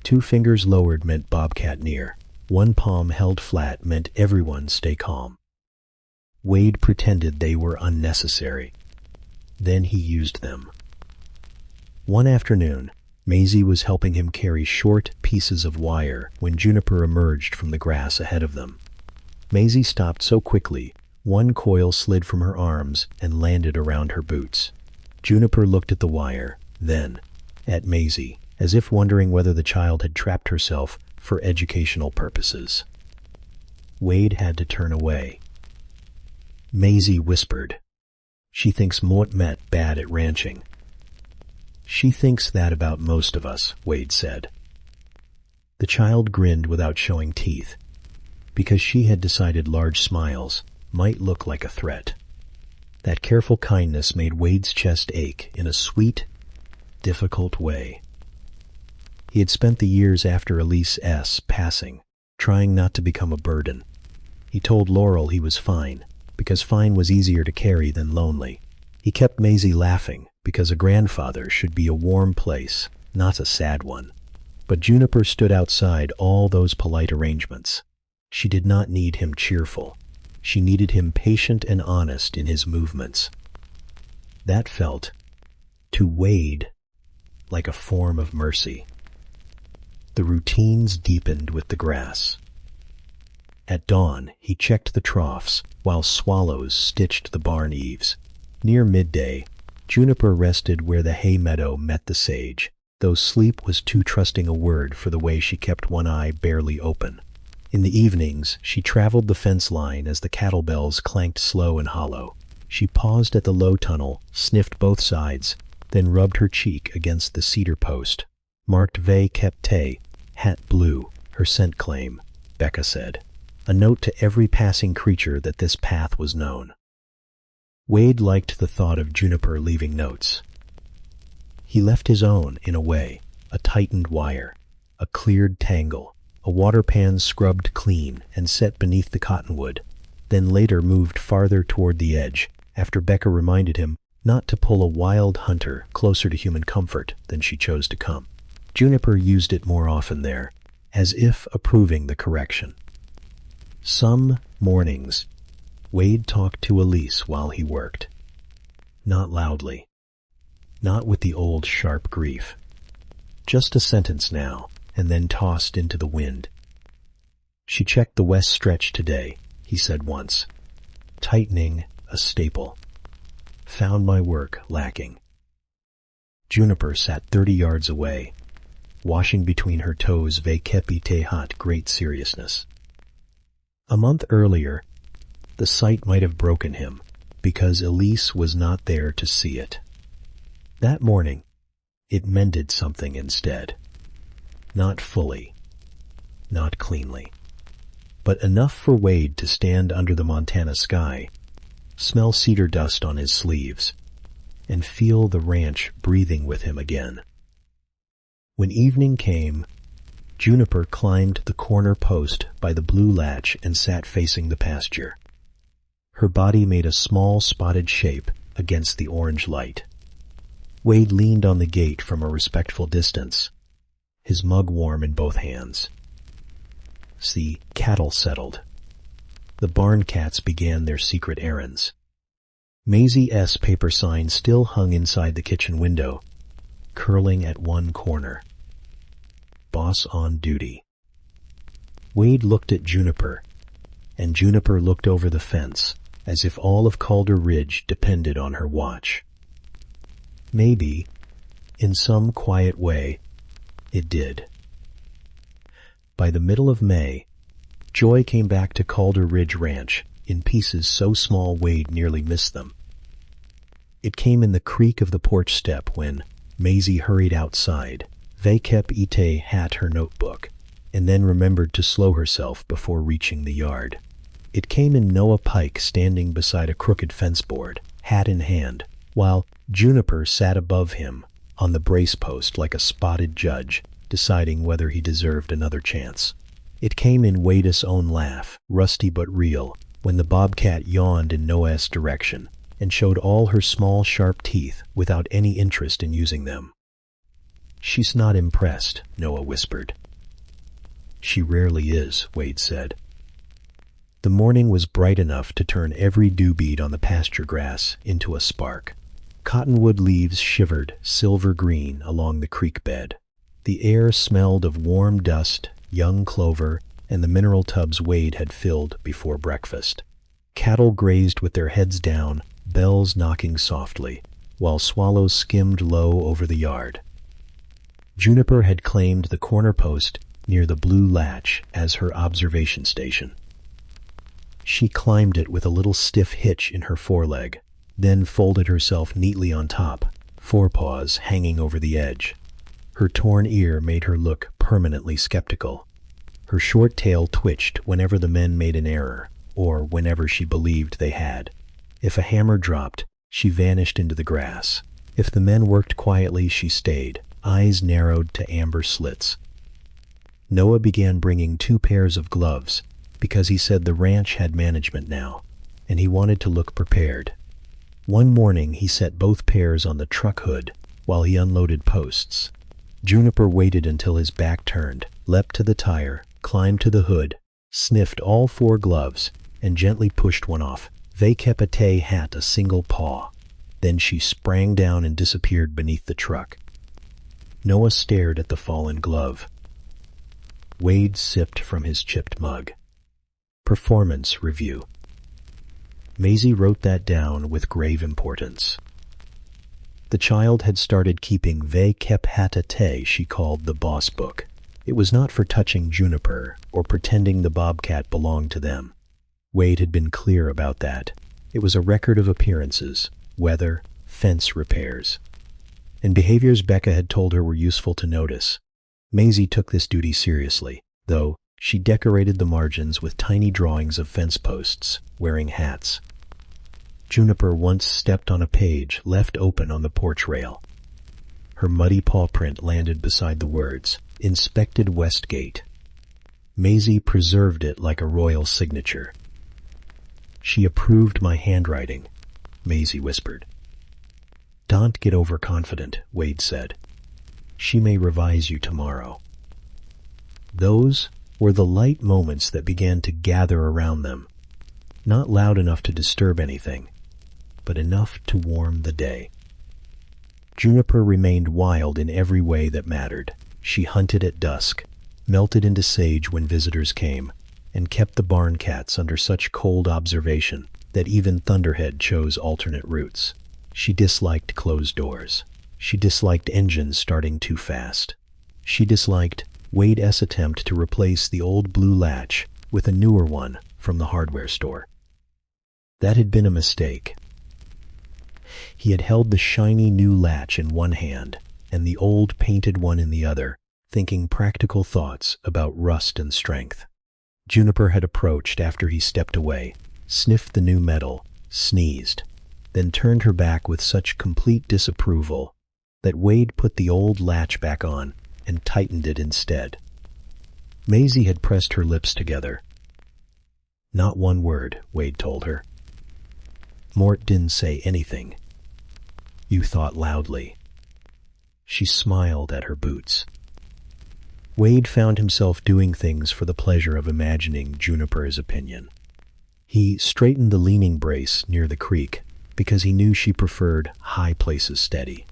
2 fingers lowered meant Bobcat near. 1 palm held flat meant everyone stay calm. Wade pretended they were unnecessary. Then he used them. One afternoon, Maisie was helping him carry short pieces of wire when Juniper emerged from the grass ahead of them. Maisie stopped so quickly, 1 coil slid from her arms and landed around her boots. Juniper looked at the wire, then at Maisie, as if wondering whether the child had trapped herself for educational purposes. Wade had to turn away. Maisie whispered, "She thinks Met bad at ranching." "She thinks that about most of us," Wade said. The child grinned without showing teeth, because she had decided large smiles might look like a threat. That careful kindness made Wade's chest ache in a sweet, difficult way. He had spent the years after Elise's passing trying not to become a burden. He told Laurel he was fine, because fine was easier to carry than lonely. He kept Maisie laughing, because a grandfather should be a warm place, not a sad one. But Juniper stood outside all those polite arrangements. She did not need him cheerful. She needed him patient and honest in his movements. That felt, to Wade, like a form of mercy. The routines deepened with the grass. At dawn, he checked the troughs, while swallows stitched the barn eaves. Near midday, Juniper rested where the hay meadow met the sage, though sleep was too trusting a word for the way she kept one eye barely open. In the evenings, she traveled the fence line as the cattle bells clanked slow and hollow. She paused at the low tunnel, sniffed both sides, then rubbed her cheek against the cedar post. Marked Ve Kepte, hat blue, her scent claim, Becca said. A note to every passing creature that this path was known. Wade liked the thought of Juniper leaving notes. He left his own, in a way, a tightened wire, a cleared tangle, a water pan scrubbed clean and set beneath the cottonwood, then later moved farther toward the edge, after Becca reminded him not to pull a wild hunter closer to human comfort than she chose to come. Juniper used it more often there, as if approving the correction. Some mornings, Wade talked to Elise while he worked. Not loudly. Not with the old sharp grief. Just a sentence now, and then tossed into the wind. She checked the west stretch today, he said once. Tightening, a staple. Found my work lacking. Juniper sat 30 yards away, washing between her toes Ve Kepite hot great seriousness. A month earlier, the sight might have broken him, because Elise was not there to see it. That morning, it mended something instead. Not fully, not cleanly, but enough for Wade to stand under the Montana sky, smell cedar dust on his sleeves, and feel the ranch breathing with him again. When evening came, Juniper climbed the corner post by the blue latch and sat facing the pasture. Her body made a small spotted shape against the orange light. Wade leaned on the gate from a respectful distance, his mug warm in both hands. The cattle settled. The barn cats began their secret errands. Maisie S. paper sign still hung inside the kitchen window, curling at one corner. Boss on duty. Wade looked at Juniper, and Juniper looked over the fence, as if all of Calder Ridge depended on her watch. Maybe, in some quiet way, it did. By the middle of May, Joy came back to Calder Ridge Ranch in pieces so small Wade nearly missed them. It came in the creak of the porch step when Maisie hurried outside. Ve Kep Ite hat her notebook, and then remembered to slow herself before reaching the yard. It came in Noah Pike standing beside a crooked fence board, hat in hand, while Juniper sat above him on the brace post like a spotted judge, deciding whether he deserved another chance. It came in Wade's own laugh, rusty but real, when the Bobcat yawned in Noah's direction and showed all her small sharp teeth without any interest in using them. She's not impressed, Noah whispered. She rarely is, Wade said. The morning was bright enough to turn every dew bead on the pasture grass into a spark. Cottonwood leaves shivered silver green along the creek bed. The air smelled of warm dust, young clover, and the mineral tubs Wade had filled before breakfast. Cattle grazed with their heads down, bells knocking softly, while swallows skimmed low over the yard. Juniper had claimed the corner post near the blue latch as her observation station. She climbed it with a little stiff hitch in her foreleg, then folded herself neatly on top, forepaws hanging over the edge. Her torn ear made her look permanently skeptical. Her short tail twitched whenever the men made an error, or whenever she believed they had. If a hammer dropped, she vanished into the grass. If the men worked quietly, she stayed, eyes narrowed to amber slits. Noah began bringing 2 pairs of gloves, because he said the ranch had management now, and he wanted to look prepared. One morning he set both pairs on the truck hood while he unloaded posts. Juniper waited until his back turned, leapt to the tire, climbed to the hood, sniffed all 4 gloves, and gently pushed one off. Bobcat had a single paw. Then she sprang down and disappeared beneath the truck. Noah stared at the fallen glove. Wade sipped from his chipped mug. Performance review. Maisie wrote that down with grave importance. The child had started keeping Bobcat she called the boss book. It was not for touching Juniper or pretending the Bobcat belonged to them. Wade had been clear about that. It was a record of appearances, weather, fence repairs, and behaviors Becca had told her were useful to notice. Maisie took this duty seriously, though she decorated the margins with tiny drawings of fence posts, wearing hats. Juniper once stepped on a page left open on the porch rail. Her muddy paw print landed beside the words, "Inspected Westgate." Maisie preserved it like a royal signature. "She approved my handwriting," Maisie whispered. "Don't get overconfident," Wade said. "She may revise you tomorrow." Those were the light moments that began to gather around them, not loud enough to disturb anything, but enough to warm the day. Juniper remained wild in every way that mattered. She hunted at dusk, melted into sage when visitors came, and kept the barn cats under such cold observation that even Thunderhead chose alternate routes. She disliked closed doors. She disliked engines starting too fast. She disliked Wade's attempt to replace the old blue latch with a newer one from the hardware store. That had been a mistake. He had held the shiny new latch in one hand and the old painted one in the other, thinking practical thoughts about rust and strength. Juniper had approached after he stepped away, sniffed the new metal, sneezed, then turned her back with such complete disapproval that Wade put the old latch back on and tightened it instead. Maisie had pressed her lips together. "Not one word," Wade told her. "Mort didn't say anything. You thought loudly." She smiled at her boots. Wade found himself doing things for the pleasure of imagining Juniper's opinion. He straightened the leaning brace near the creek because he knew she preferred high places steady.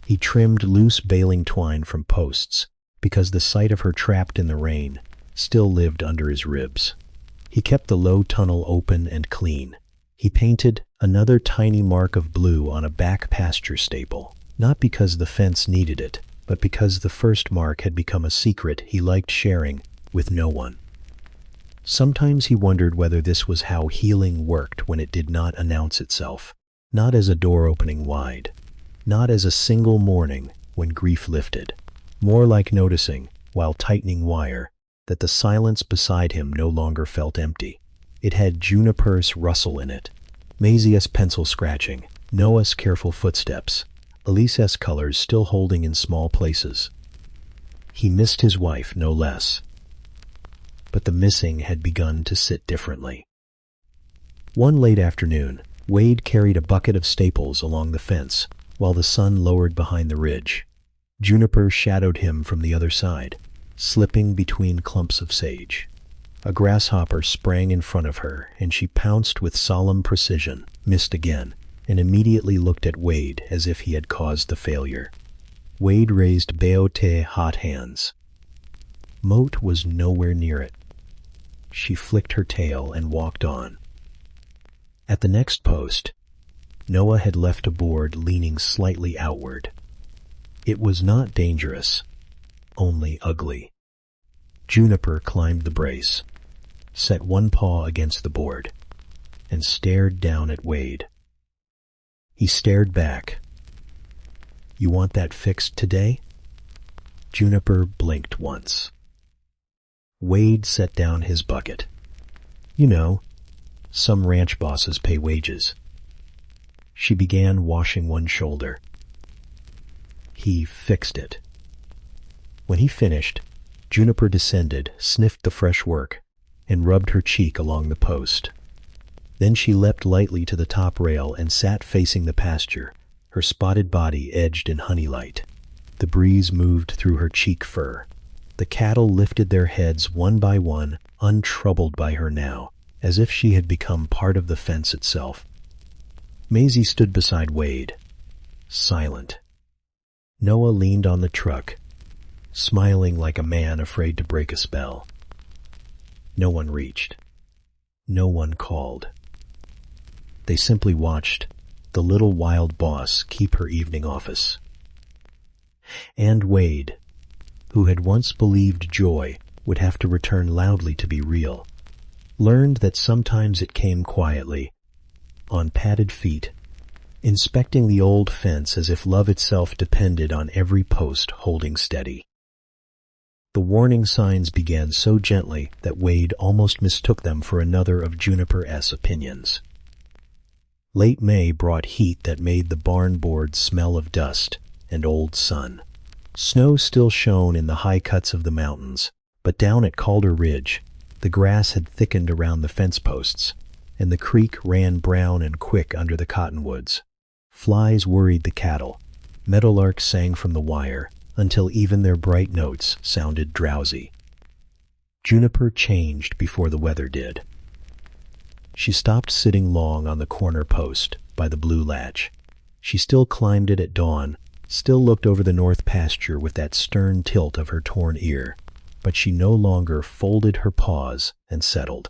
He trimmed loose baling twine from posts because the sight of her trapped in the rain still lived under his ribs. He kept the low tunnel open and clean. He painted another tiny mark of blue on a back pasture staple, not because the fence needed it, but because the first mark had become a secret he liked sharing with no one. Sometimes he wondered whether this was how healing worked when it did not announce itself, not as a door opening wide, not as a single morning when grief lifted, more like noticing, while tightening wire, that the silence beside him no longer felt empty. It had Juniper's rustle in it, Maisie's pencil scratching, Noah's careful footsteps, Elise's colors still holding in small places. He missed his wife no less. But the missing had begun to sit differently. One late afternoon, Wade carried a bucket of staples along the fence while the sun lowered behind the ridge. Juniper shadowed him from the other side, slipping between clumps of sage. A grasshopper sprang in front of her, and she pounced with solemn precision, missed again, and immediately looked at Wade as if he had caused the failure. Wade raised Bobcat hot hands. Moat was nowhere near it. She flicked her tail and walked on. At the next post, Noah had left a board leaning slightly outward. It was not dangerous, only ugly. Juniper climbed the brace, set one paw against the board, and stared down at Wade. He stared back. "You want that fixed today?" Juniper blinked once. Wade set down his bucket. "You know, some ranch bosses pay wages." She began washing one shoulder. He fixed it. When he finished, Juniper descended, sniffed the fresh work, and rubbed her cheek along the post. Then she leapt lightly to the top rail and sat facing the pasture, her spotted body edged in honey light. The breeze moved through her cheek fur. The cattle lifted their heads one by one, untroubled by her now, as if she had become part of the fence itself. Maisie stood beside Wade, silent. Noah leaned on the truck, smiling like a man afraid to break a spell. No one reached. No one called. They simply watched the little wild boss keep her evening office. And Wade, who had once believed joy would have to return loudly to be real, learned that sometimes it came quietly, on padded feet, inspecting the old fence as if love itself depended on every post holding steady. The warning signs began so gently that Wade almost mistook them for another of Juniper's opinions. Late May brought heat that made the barn boards smell of dust and old sun. Snow still shone in the high cuts of the mountains, but down at Calder Ridge, the grass had thickened around the fence posts, and the creek ran brown and quick under the cottonwoods. Flies worried the cattle. Meadowlarks sang from the wire, until even their bright notes sounded drowsy. Juniper changed before the weather did. She stopped sitting long on the corner post by the blue latch. She still climbed it at dawn, still looked over the north pasture with that stern tilt of her torn ear, but she no longer folded her paws and settled.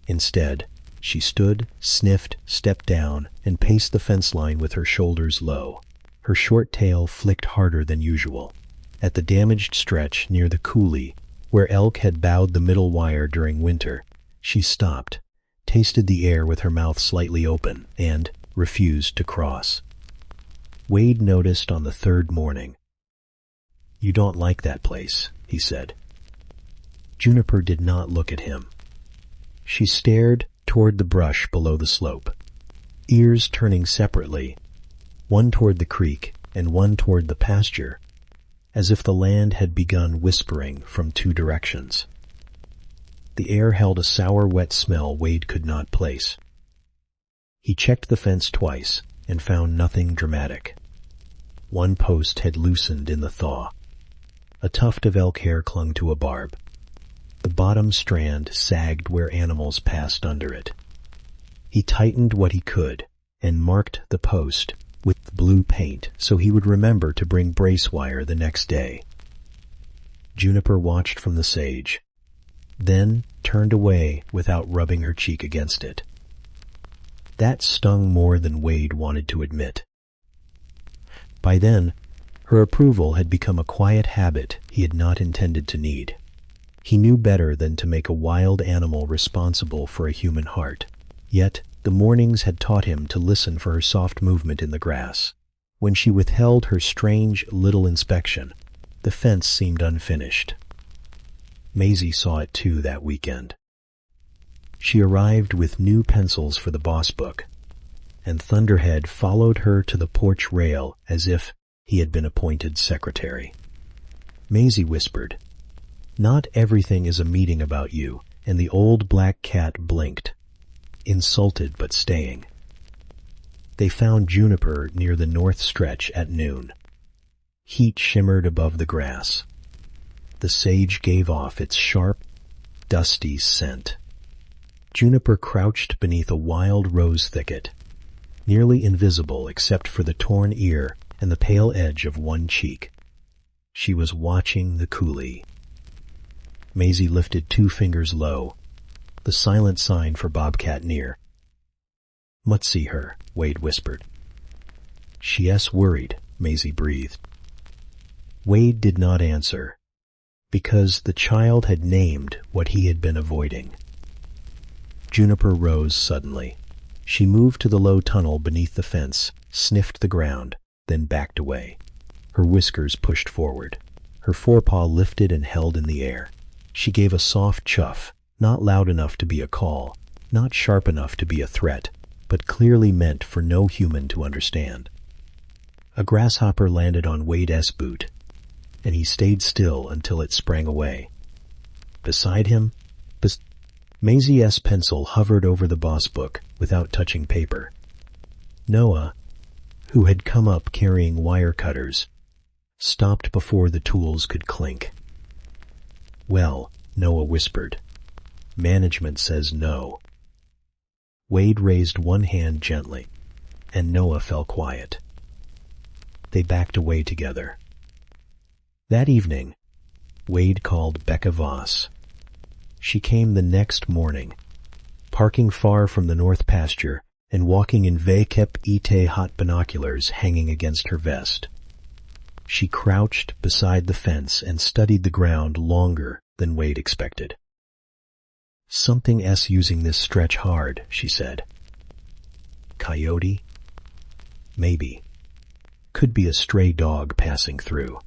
Instead, she stood, sniffed, stepped down, and paced the fence line with her shoulders low. Her short tail flicked harder than usual. At the damaged stretch near the coulee, where elk had bowed the middle wire during winter, she stopped, tasted the air with her mouth slightly open, and refused to cross. Wade noticed on the third morning. "You don't like that place," he said. Juniper did not look at him. She stared toward the brush below the slope, ears turning separately, one toward the creek and one toward the pasture, as if the land had begun whispering from two directions. The air held a sour, wet smell Wade could not place. He checked the fence twice and found nothing dramatic. One post had loosened in the thaw. A tuft of elk hair clung to a barb. The bottom strand sagged where animals passed under it. He tightened what he could and marked the post with blue paint so he would remember to bring brace wire the next day. Juniper watched from the sage, then turned away without rubbing her cheek against it. That stung more than Wade wanted to admit. By then, her approval had become a quiet habit he had not intended to need. He knew better than to make a wild animal responsible for a human heart. Yet, the mornings had taught him to listen for her soft movement in the grass. When she withheld her strange little inspection, the fence seemed unfinished. Maisie saw it too that weekend. She arrived with new pencils for the boss book, and Thunderhead followed her to the porch rail as if he had been appointed secretary. Maisie whispered, "Not everything is a meeting about you," and the old black cat blinked, insulted but staying. They found Juniper near the north stretch at noon. Heat shimmered above the grass. The sage gave off its sharp, dusty scent. Juniper crouched beneath a wild rose thicket, nearly invisible except for the torn ear and the pale edge of one cheek. She was watching the coulee. Maisie lifted 2 fingers low, the silent sign for Bobcat near. "Must see her," Wade whispered. "She's worried," Maisie breathed. Wade did not answer, because the child had named what he had been avoiding. Juniper rose suddenly. She moved to the low tunnel beneath the fence, sniffed the ground, then backed away. Her whiskers pushed forward. Her forepaw lifted and held in the air. She gave a soft chuff, not loud enough to be a call, not sharp enough to be a threat, but clearly meant for no human to understand. A grasshopper landed on Wade's boot, and he stayed still until it sprang away. Beside him, Maisie's pencil hovered over the boss book without touching paper. Noah, who had come up carrying wire cutters, stopped before the tools could clink. "Well," Noah whispered, "management says no." Wade raised one hand gently, and Noah fell quiet. They backed away together. That evening, Wade called Becca Voss. She came the next morning, parking far from the north pasture and walking in Vakep Ite hot binoculars hanging against her vest. She crouched beside the fence and studied the ground longer than Wade expected. "Something using this stretch hard," she said. "Coyote? Maybe. Could be a stray dog passing through.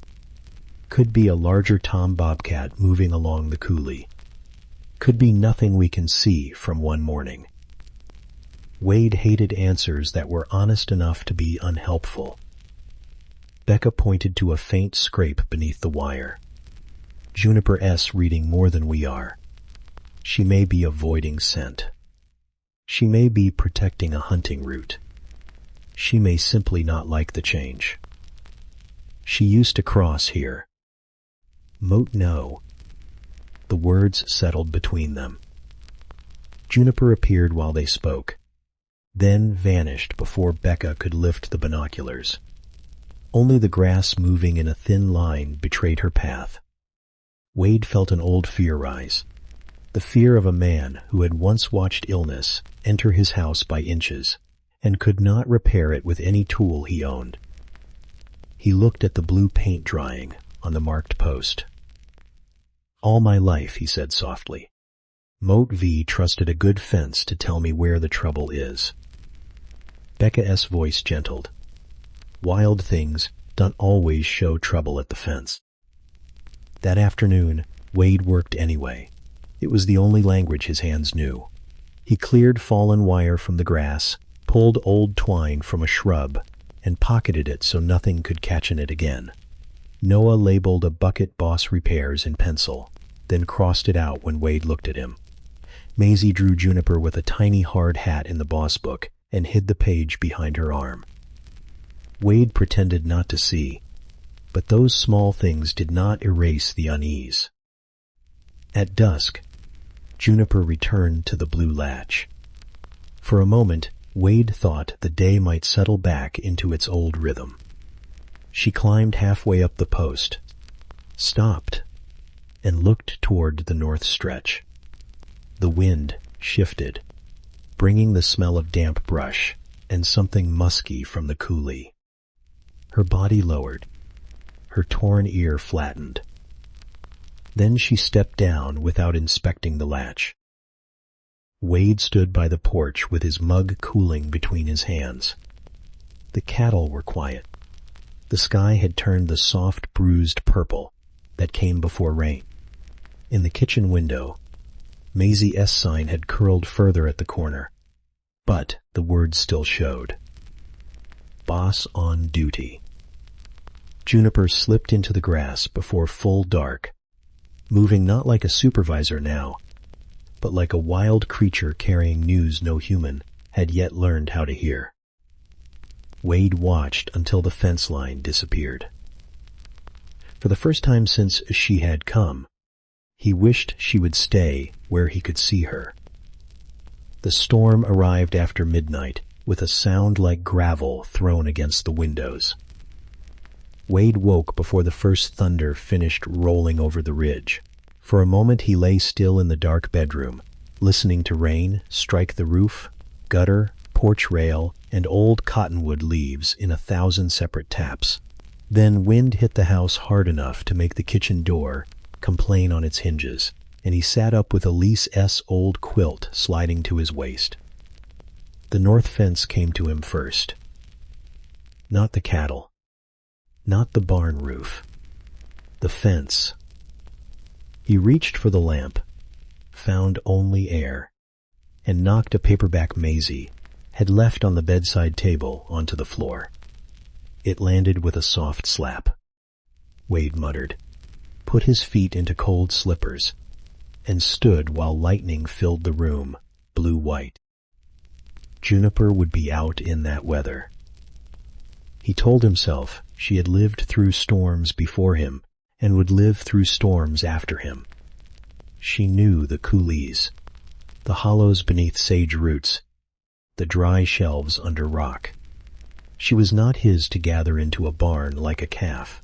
Could be a larger tom bobcat moving along the coulee. Could be nothing we can see from one morning." Wade hated answers that were honest enough to be unhelpful. Becca pointed to a faint scrape beneath the wire. "Juniper's reading more than we are. She may be avoiding scent. She may be protecting a hunting route. She may simply not like the change. She used to cross here." "Moat no." The words settled between them. Juniper appeared while they spoke, then vanished before Becca could lift the binoculars. Only the grass moving in a thin line betrayed her path. Wade felt an old fear rise, the fear of a man who had once watched illness enter his house by inches and could not repair it with any tool he owned. He looked at the blue paint drying on the marked post. "All my life," he said softly, "Moat V trusted a good fence to tell me where the trouble is." Becca's voice gentled. "Wild things don't always show trouble at the fence." That afternoon, Wade worked anyway. It was the only language his hands knew. He cleared fallen wire from the grass, pulled old twine from a shrub, and pocketed it so nothing could catch in it again. Noah labeled a bucket Boss Repairs in pencil, then crossed it out when Wade looked at him. Maisie drew Juniper with a tiny hard hat in the boss book and hid the page behind her arm. Wade pretended not to see, but those small things did not erase the unease. At dusk, Juniper returned to the blue latch. For a moment, Wade thought the day might settle back into its old rhythm. She climbed halfway up the post, stopped, and looked toward the north stretch. The wind shifted, bringing the smell of damp brush and something musky from the coulee. Her body lowered, her torn ear flattened. Then she stepped down without inspecting the latch. Wade stood by the porch with his mug cooling between his hands. The cattle were quiet. The sky had turned the soft, bruised purple that came before rain. In the kitchen window, Maisie's sign had curled further at the corner, but the words still showed. Boss on duty. Juniper slipped into the grass before full dark, moving not like a supervisor now, but like a wild creature carrying news no human had yet learned how to hear. Wade watched until the fence line disappeared. For the first time since she had come, he wished she would stay where he could see her. The storm arrived after midnight with a sound like gravel thrown against the windows. Wade woke before the first thunder finished rolling over the ridge. For a moment he lay still in the dark bedroom, listening to rain strike the roof, gutter, porch rail, and old cottonwood leaves in 1,000 separate taps. Then wind hit the house hard enough to make the kitchen door complain on its hinges, and he sat up with Elise's old quilt sliding to his waist. The north fence came to him first. Not the cattle. Not the barn roof. The fence. He reached for the lamp, found only air, and knocked a paperback Maisie had left on the bedside table onto the floor. It landed with a soft slap. Wade muttered, put his feet into cold slippers, and stood while lightning filled the room, blue-white. Juniper would be out in that weather. He told himself she had lived through storms before him and would live through storms after him. She knew the coulees, the hollows beneath sage roots, the dry shelves under rock. She was not his to gather into a barn like a calf.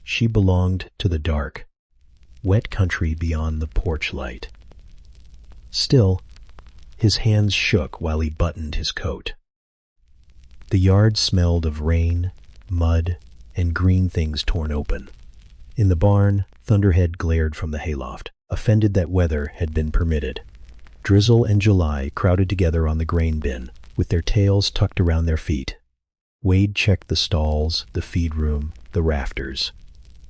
She belonged to the dark, wet country beyond the porch light. Still, his hands shook while he buttoned his coat. The yard smelled of rain, mud, and green things torn open. In the barn, Thunderhead glared from the hayloft, offended that weather had been permitted. Drizzle and July crowded together on the grain bin, with their tails tucked around their feet. Wade checked the stalls, the feed room, the rafters.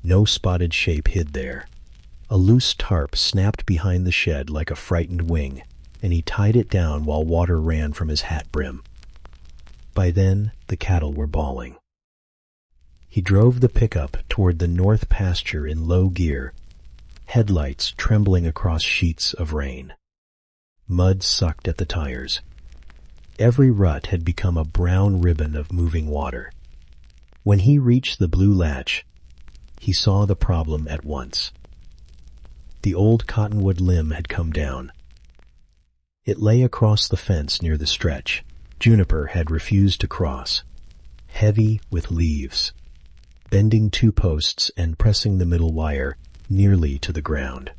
No spotted shape hid there. A loose tarp snapped behind the shed like a frightened wing, and he tied it down while water ran from his hat brim. By then, the cattle were bawling. He drove the pickup toward the north pasture in low gear, headlights trembling across sheets of rain. Mud sucked at the tires. Every rut had become a brown ribbon of moving water. When he reached the blue latch, he saw the problem at once. The old cottonwood limb had come down. It lay across the fence near the stretch. Juniper had refused to cross, heavy with leaves, bending two posts and pressing the middle wire nearly to the ground.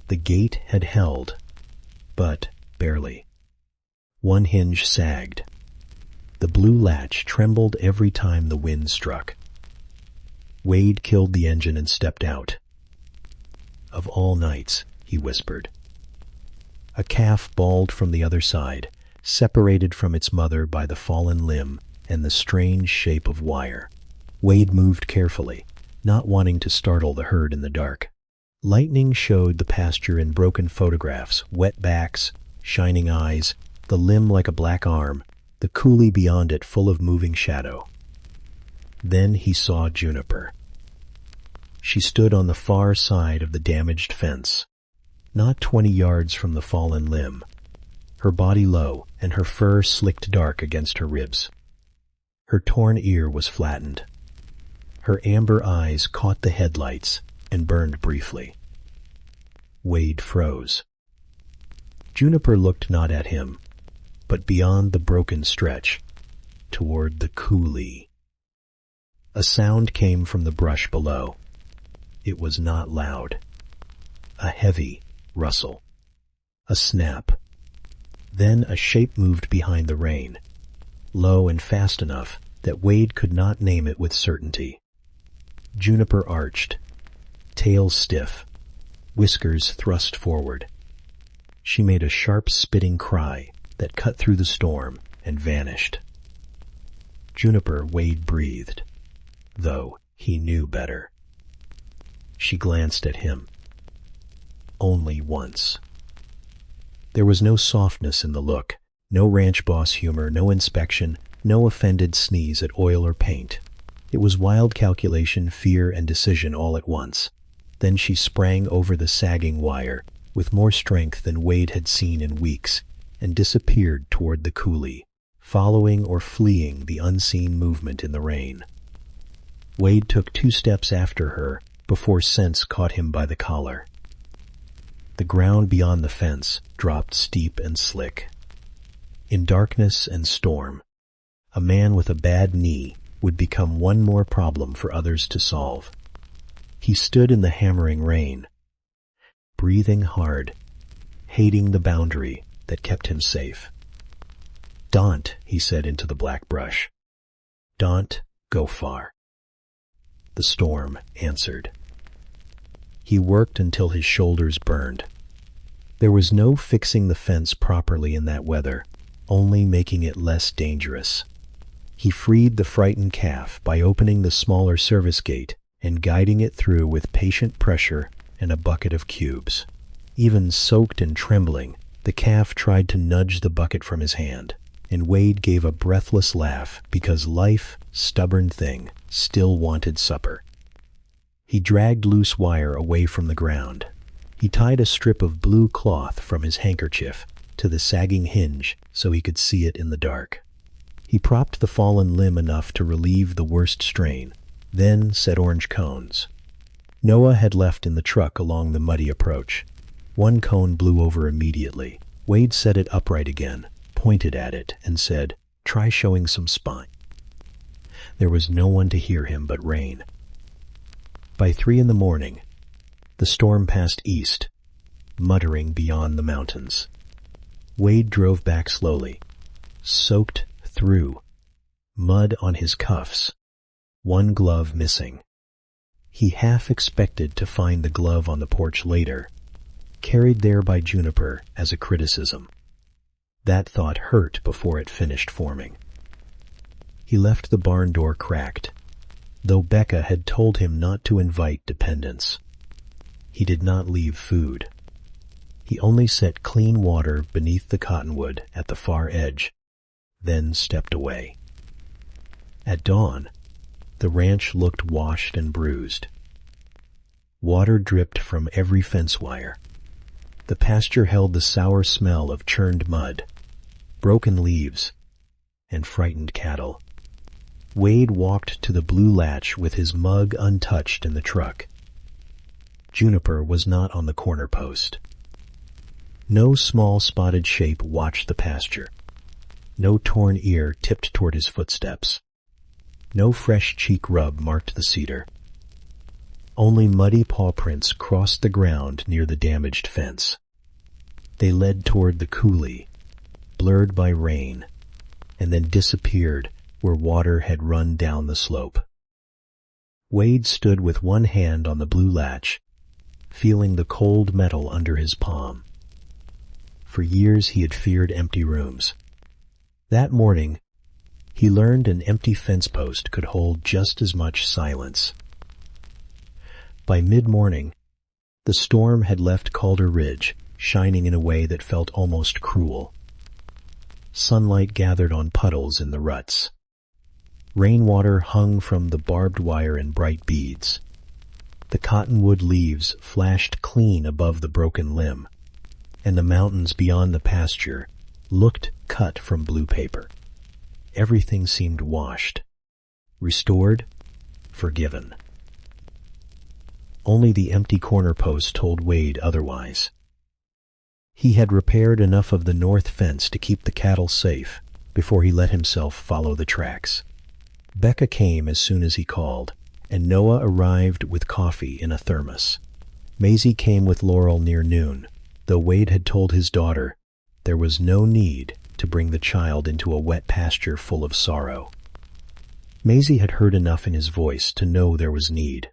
The gate had held, but barely. One hinge sagged. The blue latch trembled every time the wind struck. Wade killed the engine and stepped out. Of all nights, he whispered. A calf bawled from the other side, separated from its mother by the fallen limb and the strange shape of wire. Wade moved carefully, not wanting to startle the herd in the dark. Lightning showed the pasture in broken photographs, wet backs, shining eyes, the limb like a black arm, the coulee beyond it full of moving shadow. Then he saw Juniper. She stood on the far side of the damaged fence, not 20 yards from the fallen limb, her body low and her fur slicked dark against her ribs. Her torn ear was flattened. Her amber eyes caught the headlights and burned briefly. Wade froze. Juniper looked not at him, but beyond the broken stretch, toward the coulee. A sound came from the brush below. It was not loud. A heavy rustle. A snap. Then a shape moved behind the rain, low and fast enough that Wade could not name it with certainty. Juniper arched, tail stiff, whiskers thrust forward. She made a sharp spitting cry that cut through the storm and vanished. Juniper, Wade breathed, though he knew better. She glanced at him. Only once. There was no softness in the look, no ranch boss humor, no inspection, no offended sneeze at oil or paint. It was wild calculation, fear, and decision all at once. Then she sprang over the sagging wire, with more strength than Wade had seen in weeks, and disappeared toward the coulee, following or fleeing the unseen movement in the rain. Wade took 2 steps after her before sense caught him by the collar. The ground beyond the fence dropped steep and slick. In darkness and storm, a man with a bad knee would become one more problem for others to solve. He stood in the hammering rain, breathing hard, hating the boundary that kept him safe. "Don't," he said into the black brush. "Don't go far." The storm answered. He worked until his shoulders burned. There was no fixing the fence properly in that weather, only making it less dangerous. He freed the frightened calf by opening the smaller service gate and guiding it through with patient pressure and a bucket of cubes. Even soaked and trembling, the calf tried to nudge the bucket from his hand, and Wade gave a breathless laugh because life, stubborn thing, still wanted supper. He dragged loose wire away from the ground. He tied a strip of blue cloth from his handkerchief to the sagging hinge so he could see it in the dark. He propped the fallen limb enough to relieve the worst strain, then set orange cones. Noah had left in the truck along the muddy approach. One cone blew over immediately. Wade set it upright again, pointed at it, and said, "Try showing some spine." There was no one to hear him but rain. By 3 in the morning, the storm passed east, muttering beyond the mountains. Wade drove back slowly, soaked through, mud on his cuffs, one glove missing. He half expected to find the glove on the porch later, carried there by Juniper as a criticism. That thought hurt before it finished forming. He left the barn door cracked, though Becca had told him not to invite dependents. He did not leave food. He only set clean water beneath the cottonwood at the far edge, then stepped away. At dawn, the ranch looked washed and bruised. Water dripped from every fence wire. The pasture held the sour smell of churned mud, broken leaves, and frightened cattle. Wade walked to the blue latch with his mug untouched in the truck. Juniper was not on the corner post. No small spotted shape watched the pasture. No torn ear tipped toward his footsteps. No fresh cheek rub marked the cedar. Only muddy paw prints crossed the ground near the damaged fence. They led toward the coulee, blurred by rain, and then disappeared where water had run down the slope. Wade stood with one hand on the blue latch, feeling the cold metal under his palm. For years he had feared empty rooms. That morning, he learned an empty fence post could hold just as much silence. By mid-morning, the storm had left Calder Ridge shining in a way that felt almost cruel. Sunlight gathered on puddles in the ruts. Rainwater hung from the barbed wire in bright beads. The cottonwood leaves flashed clean above the broken limb, and the mountains beyond the pasture looked cut from blue paper. Everything seemed washed, restored, forgiven. Only the empty corner post told Wade otherwise. He had repaired enough of the north fence to keep the cattle safe before he let himself follow the tracks. Becca came as soon as he called, and Noah arrived with coffee in a thermos. Maisie came with Laurel near noon, though Wade had told his daughter there was no need to bring the child into a wet pasture full of sorrow. Maisie had heard enough in his voice to know there was need.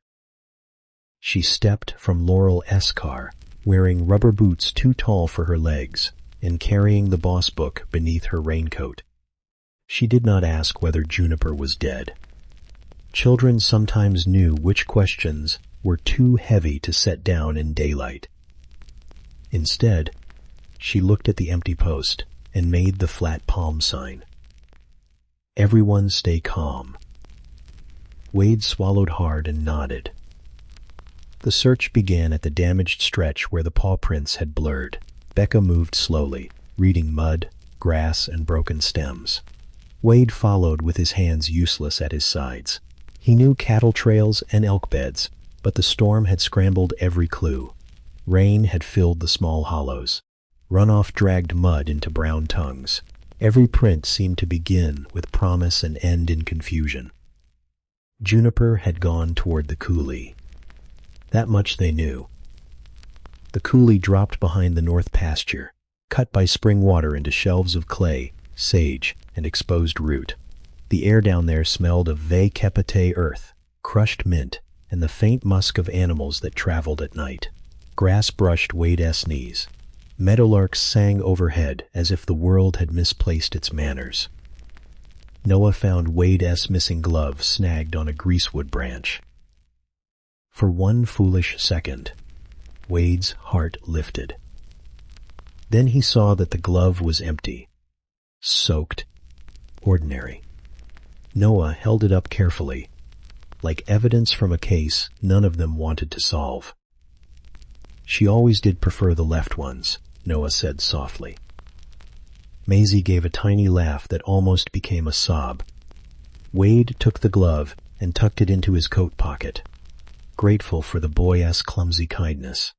She stepped from Laurel S. car, wearing rubber boots too tall for her legs, and carrying the boss book beneath her raincoat. She did not ask whether Juniper was dead. Children sometimes knew which questions were too heavy to set down in daylight. Instead, she looked at the empty post and made the flat palm sign. Everyone stay calm. Wade swallowed hard and nodded. The search began at the damaged stretch where the paw prints had blurred. Becca moved slowly, reading mud, grass, and broken stems. Wade followed with his hands useless at his sides. He knew cattle trails and elk beds, but the storm had scrambled every clue. Rain had filled the small hollows. Runoff dragged mud into brown tongues. Every print seemed to begin with promise and end in confusion. Juniper had gone toward the coulee. That much they knew. The coulee dropped behind the north pasture, cut by spring water into shelves of clay, sage, and exposed root. The air down there smelled of vegetative earth, crushed mint, and the faint musk of animals that traveled at night. Grass brushed Wade's knees. Meadowlarks sang overhead as if the world had misplaced its manners. Noah found Wade's missing glove snagged on a greasewood branch. For one foolish second, Wade's heart lifted. Then he saw that the glove was empty, soaked, ordinary. Noah held it up carefully, like evidence from a case none of them wanted to solve. "She always did prefer the left ones," Noah said softly. Maisie gave a tiny laugh that almost became a sob. Wade took the glove and tucked it into his coat pocket, grateful for the boy's clumsy kindness.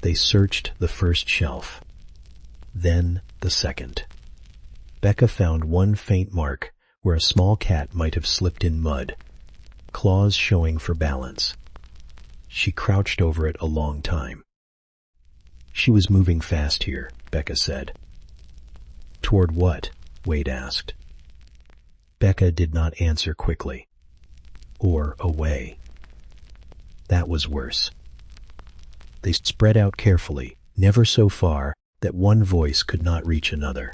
They searched the first shelf, then the second. Becca found one faint mark where a small cat might have slipped in mud, claws showing for balance. She crouched over it a long time. She was moving fast here, Becca said. Toward what? Wade asked. Becca did not answer quickly. Or away. That was worse. They spread out carefully, never so far that one voice could not reach another.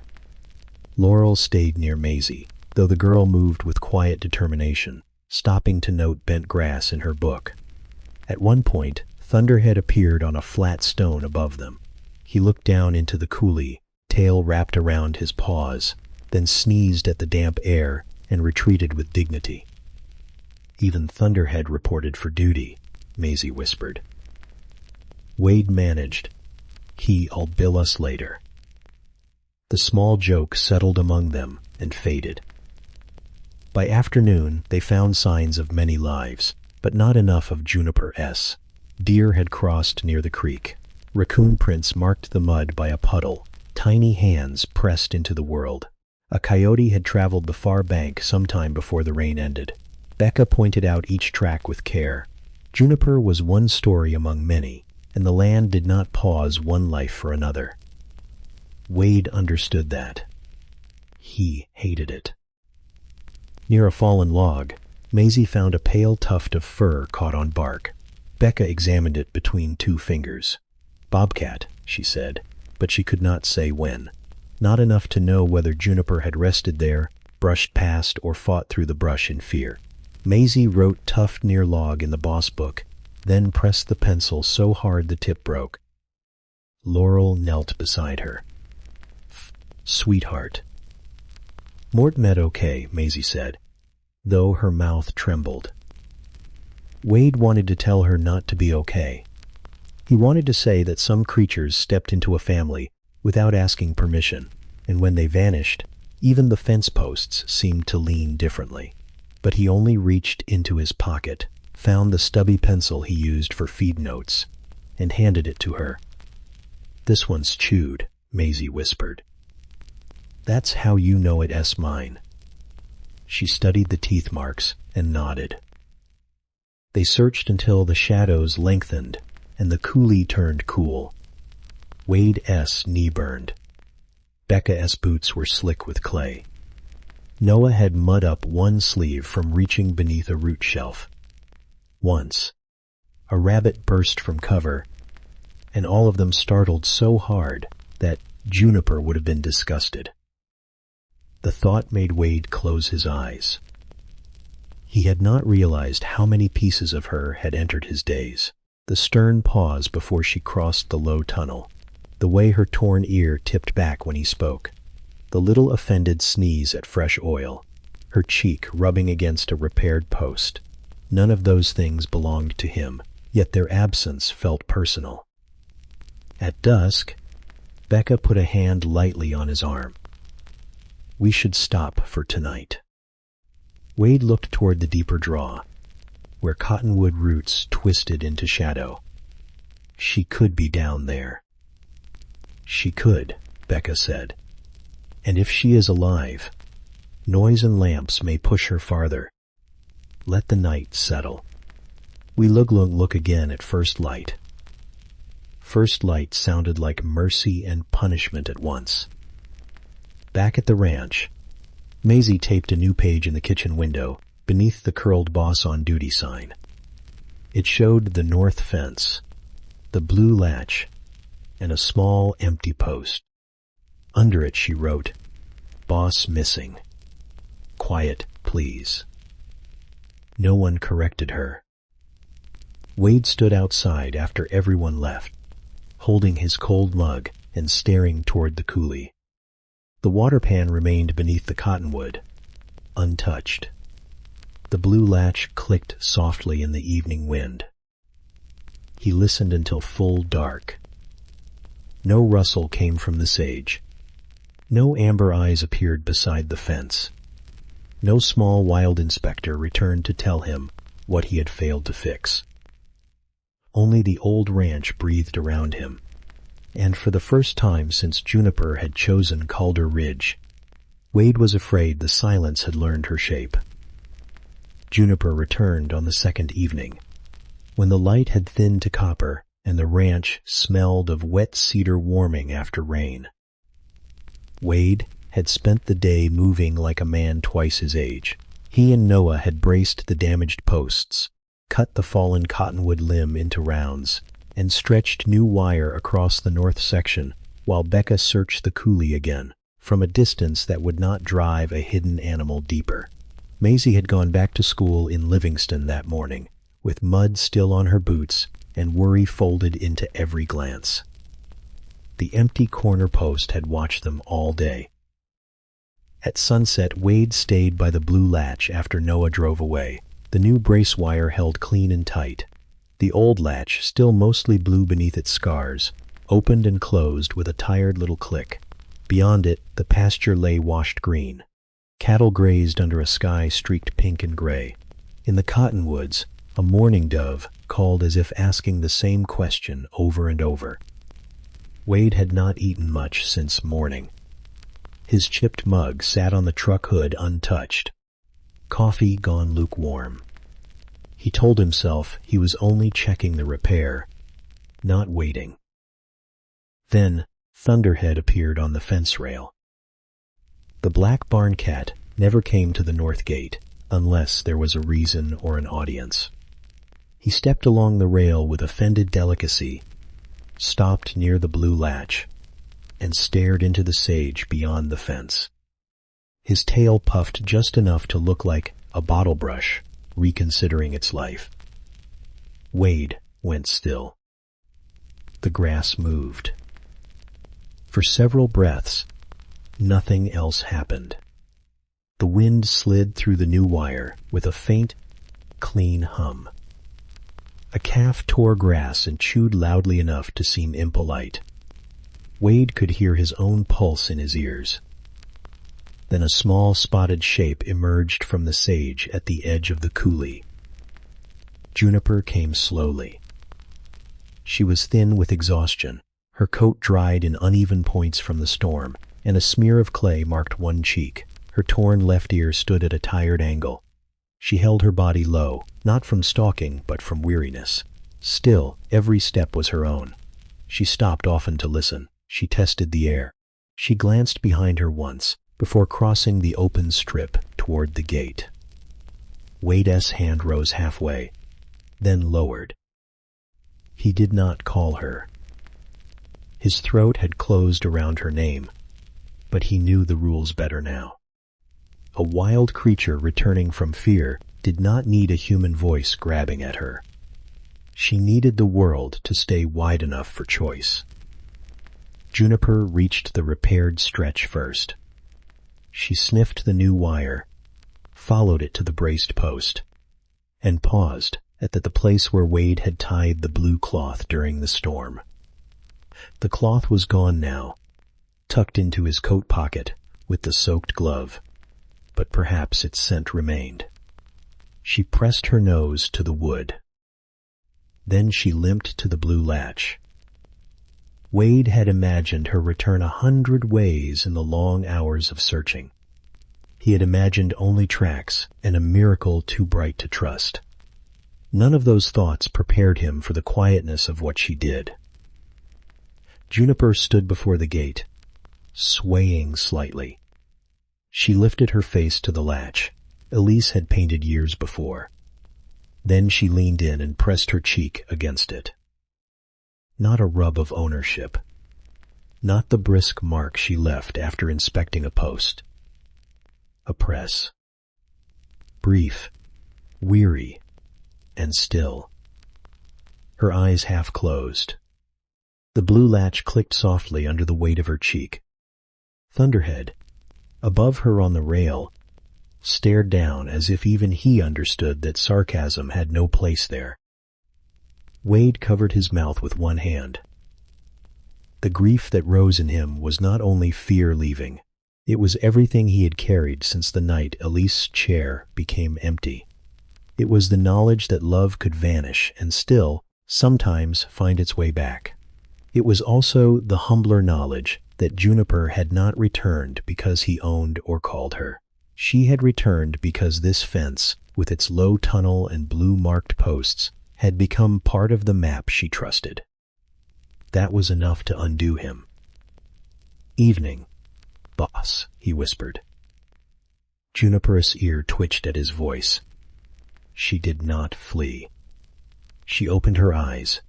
Laurel stayed near Maisie, though the girl moved with quiet determination, stopping to note bent grass in her book. At one point, Thunderhead appeared on a flat stone above them. He looked down into the coulee, tail wrapped around his paws, then sneezed at the damp air and retreated with dignity. Even Thunderhead reported for duty, Maisie whispered. Wade managed. He'll bill us later. The small joke settled among them and faded. By afternoon, they found signs of many lives, but not enough of Juniper S. Deer had crossed near the creek. Raccoon prints marked the mud by a puddle. Tiny hands pressed into the world. A coyote had traveled the far bank sometime before the rain ended. Becca pointed out each track with care. Juniper was one story among many, and the land did not pause one life for another. Wade understood that. He hated it. Near a fallen log, Maisie found a pale tuft of fur caught on bark. Becca examined it between two fingers. Bobcat, she said, but she could not say when. Not enough to know whether Juniper had rested there, brushed past, or fought through the brush in fear. Maisie wrote tuft near log in the boss book, then pressed the pencil so hard the tip broke. Laurel knelt beside her. Sweetheart. Mort met okay, Maisie said, though her mouth trembled. Wade wanted to tell her not to be okay. He wanted to say that some creatures stepped into a family without asking permission, and when they vanished, even the fence posts seemed to lean differently. But he only reached into his pocket, found the stubby pencil he used for feed notes, and handed it to her. This one's chewed, Maisie whispered. That's how you know it's mine. She studied the teeth marks and nodded. They searched until the shadows lengthened and the coulee turned cool. Wade S. knee burned. Becca S. boots were slick with clay. Noah had mud up one sleeve from reaching beneath a root shelf. Once, a rabbit burst from cover, and all of them startled so hard that Juniper would have been disgusted. The thought made Wade close his eyes. He had not realized how many pieces of her had entered his days. The stern pause before she crossed the low tunnel, the way her torn ear tipped back when he spoke, the little offended sneeze at fresh oil, her cheek rubbing against a repaired post. None of those things belonged to him, yet their absence felt personal. At dusk, Becca put a hand lightly on his arm. We should stop for tonight. Wade looked toward the deeper draw, where cottonwood roots twisted into shadow. She could be down there. She could, Becca said. And if she is alive, noise and lamps may push her farther. Let the night settle. We look again at first light. First light sounded like mercy and punishment at once. Back at the ranch, Maisie taped a new page in the kitchen window beneath the curled boss on duty sign. It showed the north fence, the blue latch, and a small empty post. Under it she wrote, Boss missing. Quiet, please. No one corrected her. Wade stood outside after everyone left, holding his cold mug and staring toward the coulee. The water pan remained beneath the cottonwood, untouched. The blue latch clicked softly in the evening wind. He listened until full dark. No rustle came from the sage. No amber eyes appeared beside the fence. No small wild inspector returned to tell him what he had failed to fix. Only the old ranch breathed around him, and for the first time since Juniper had chosen Calder Ridge, Wade was afraid the silence had learned her shape. Juniper returned on the second evening, when the light had thinned to copper and the ranch smelled of wet cedar warming after rain. Wade had spent the day moving like a man twice his age. He and Noah had braced the damaged posts, cut the fallen cottonwood limb into rounds, and stretched new wire across the north section while Becca searched the coulee again, from a distance that would not drive a hidden animal deeper. Maisie had gone back to school in Livingston that morning, with mud still on her boots and worry folded into every glance. The empty corner post had watched them all day. At sunset, Wade stayed by the blue latch after Noah drove away, the new brace wire held clean and tight. The old latch, still mostly blue beneath its scars, opened and closed with a tired little click. Beyond it, the pasture lay washed green. Cattle grazed under a sky streaked pink and gray. In the cottonwoods, a mourning dove called as if asking the same question over and over. Wade had not eaten much since morning. His chipped mug sat on the truck hood untouched, coffee gone lukewarm. He told himself he was only checking the repair, not waiting. Then Thunderhead appeared on the fence rail. The black barn cat never came to the north gate unless there was a reason or an audience. He stepped along the rail with offended delicacy, stopped near the blue latch, and stared into the sage beyond the fence. His tail puffed just enough to look like a bottle brush reconsidering its life. Wade went still. The grass moved. For several breaths, nothing else happened. The wind slid through the new wire with a faint, clean hum. A calf tore grass and chewed loudly enough to seem impolite. Wade could hear his own pulse in his ears. Then a small spotted shape emerged from the sage at the edge of the coulee. Juniper came slowly. She was thin with exhaustion, her coat dried in uneven points from the storm, and a smear of clay marked one cheek. Her torn left ear stood at a tired angle. She held her body low, not from stalking, but from weariness. Still, every step was her own. She stopped often to listen. She tested the air. She glanced behind her once, before crossing the open strip toward the gate. Wade's hand rose halfway, then lowered. He did not call her. His throat had closed around her name, but he knew the rules better now. A wild creature returning from fear did not need a human voice grabbing at her. She needed the world to stay wide enough for choice. Juniper reached the repaired stretch first. She sniffed the new wire, followed it to the braced post, and paused at the place where Wade had tied the blue cloth during the storm. The cloth was gone now, tucked into his coat pocket with the soaked glove, but perhaps its scent remained. She pressed her nose to the wood. Then she limped to the blue latch. Wade had imagined her return 100 ways in the long hours of searching. He had imagined only tracks and a miracle too bright to trust. None of those thoughts prepared him for the quietness of what she did. Juniper stood before the gate, swaying slightly. She lifted her face to the latch. Elise had painted years before. Then she leaned in and pressed her cheek against it. Not a rub of ownership. Not the brisk mark she left after inspecting a post. A press. Brief, weary, and still. Her eyes half closed. The blue latch clicked softly under the weight of her cheek. Thunderhead, above her on the rail, stared down as if even he understood that sarcasm had no place there. Wade covered his mouth with one hand. The grief that rose in him was not only fear leaving. It was everything he had carried since the night Elise's chair became empty. It was the knowledge that love could vanish and still, sometimes, find its way back. It was also the humbler knowledge that Juniper had not returned because he owned or called her. She had returned because this fence, with its low tunnel and blue-marked posts, had become part of the map she trusted. That was enough to undo him. "Evening, boss," he whispered. Juniper's ear twitched at his voice. She did not flee. She opened her eyes,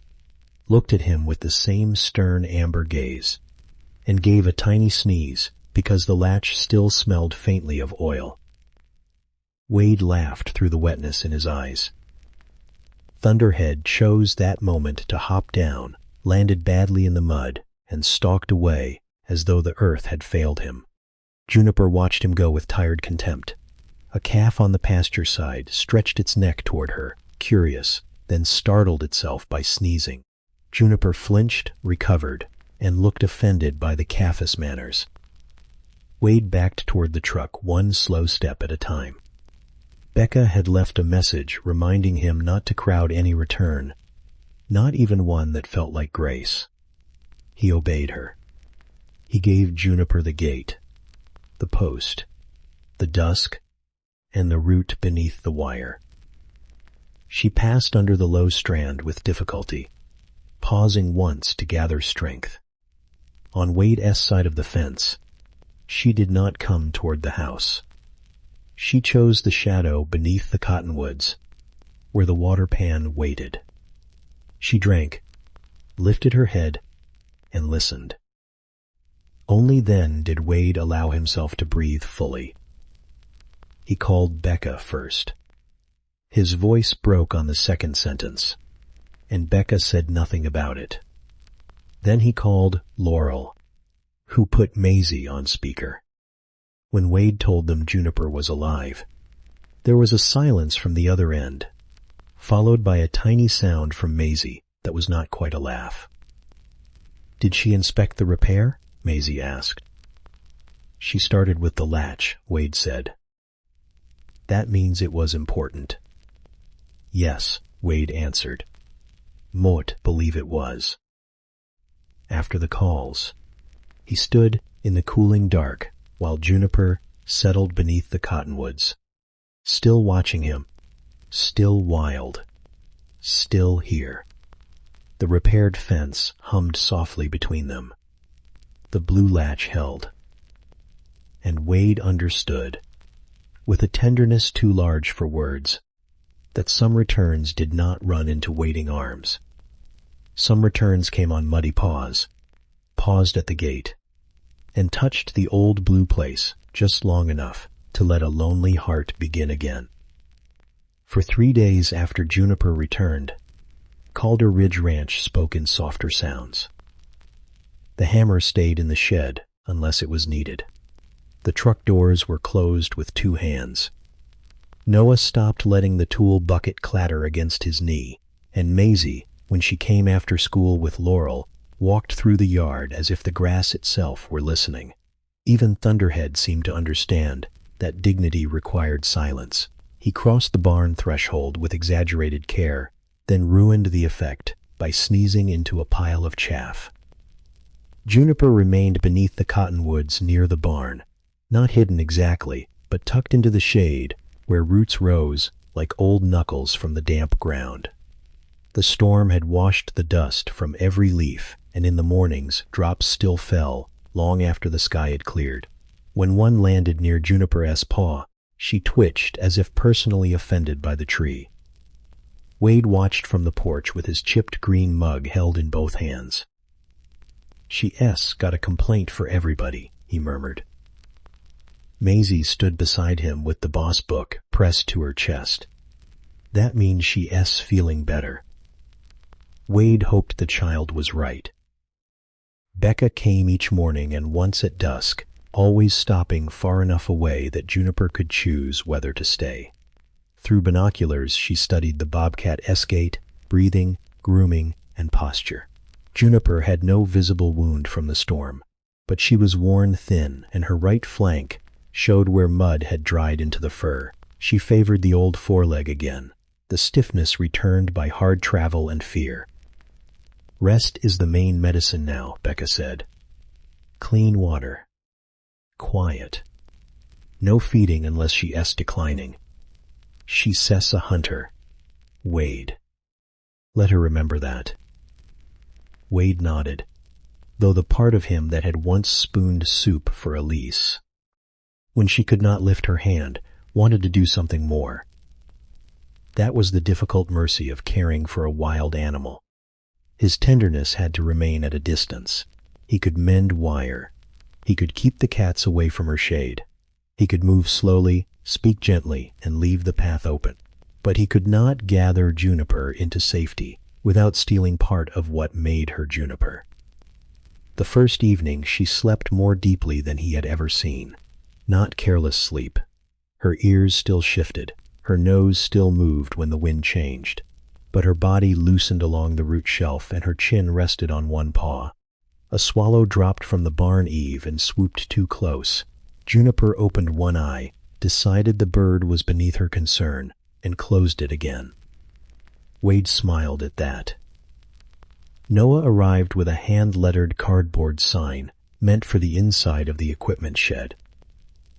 looked at him with the same stern amber gaze, and gave a tiny sneeze because the latch still smelled faintly of oil. Wade laughed through the wetness in his eyes. Thunderhead chose that moment to hop down, landed badly in the mud, and stalked away as though the earth had failed him. Juniper watched him go with tired contempt. A calf on the pasture side stretched its neck toward her, curious, then startled itself by sneezing. Juniper flinched, recovered, and looked offended by the calf's manners. Wade backed toward the truck one slow step at a time. Becca had left a message reminding him not to crowd any return, not even one that felt like grace. He obeyed her. He gave Juniper the gate, the post, the dusk, and the route beneath the wire. She passed under the low strand with difficulty, pausing once to gather strength. On Wade's side of the fence, she did not come toward the house. She chose the shadow beneath the cottonwoods, where the water pan waited. She drank, lifted her head, and listened. Only then did Wade allow himself to breathe fully. He called Becca first. His voice broke on the second sentence, and Becca said nothing about it. Then he called Laurel, who put Maisie on speaker. When Wade told them Juniper was alive, there was a silence from the other end, followed by a tiny sound from Maisie that was not quite a laugh. "Did she inspect the repair?" Maisie asked. "She started with the latch," Wade said. "That means it was important." "Yes," Wade answered. "Mote believe it was." After the calls, he stood in the cooling dark while Juniper settled beneath the cottonwoods, still watching him, still wild, still here. The repaired fence hummed softly between them. The blue latch held. And Wade understood, with a tenderness too large for words, that some returns did not run into waiting arms. Some returns came on muddy paws, paused at the gate, and touched the old blue place just long enough to let a lonely heart begin again. For 3 days after Juniper returned, Calder Ridge Ranch spoke in softer sounds. The hammer stayed in the shed unless it was needed. The truck doors were closed with 2 hands. Noah stopped letting the tool bucket clatter against his knee, and Maisie, when she came after school with Laurel, walked through the yard as if the grass itself were listening. Even Thunderhead seemed to understand that dignity required silence. He crossed the barn threshold with exaggerated care, then ruined the effect by sneezing into a pile of chaff. Juniper remained beneath the cottonwoods near the barn, not hidden exactly, but tucked into the shade, where roots rose like old knuckles from the damp ground. The storm had washed the dust from every leaf, and in the mornings drops still fell long after the sky had cleared. When one landed near Juniper's paw, she twitched as if personally offended by the tree. Wade watched from the porch with his chipped green mug held in both hands. "She's got a complaint for everybody," he murmured. Maisie stood beside him with the boss book pressed to her chest. "That means she's feeling better." Wade hoped the child was right. Becca came each morning and once at dusk, always stopping far enough away that Juniper could choose whether to stay. Through binoculars she studied the Bobcat gait, breathing, grooming, and posture. Juniper had no visible wound from the storm, but she was worn thin, and her right flank showed where mud had dried into the fur. She favored the old foreleg again. The stiffness returned by hard travel and fear. Rest is the main medicine now, Becca said. Clean water. Quiet. No feeding unless she is declining. She says a hunter. Wade. Let her remember that. Wade nodded, though the part of him that had once spooned soup for Elise, when she could not lift her hand, wanted to do something more. That was the difficult mercy of caring for a wild animal. His tenderness had to remain at a distance. He could mend wire. He could keep the cats away from her shade. He could move slowly, speak gently, and leave the path open. But he could not gather Juniper into safety without stealing part of what made her Juniper. The first evening she slept more deeply than he had ever seen. Not careless sleep. Her ears still shifted, her nose still moved when the wind changed, but her body loosened along the root shelf and her chin rested on one paw. A swallow dropped from the barn eave and swooped too close. Juniper opened one eye, decided the bird was beneath her concern, and closed it again. Wade smiled at that. Noah arrived with a hand-lettered cardboard sign meant for the inside of the equipment shed.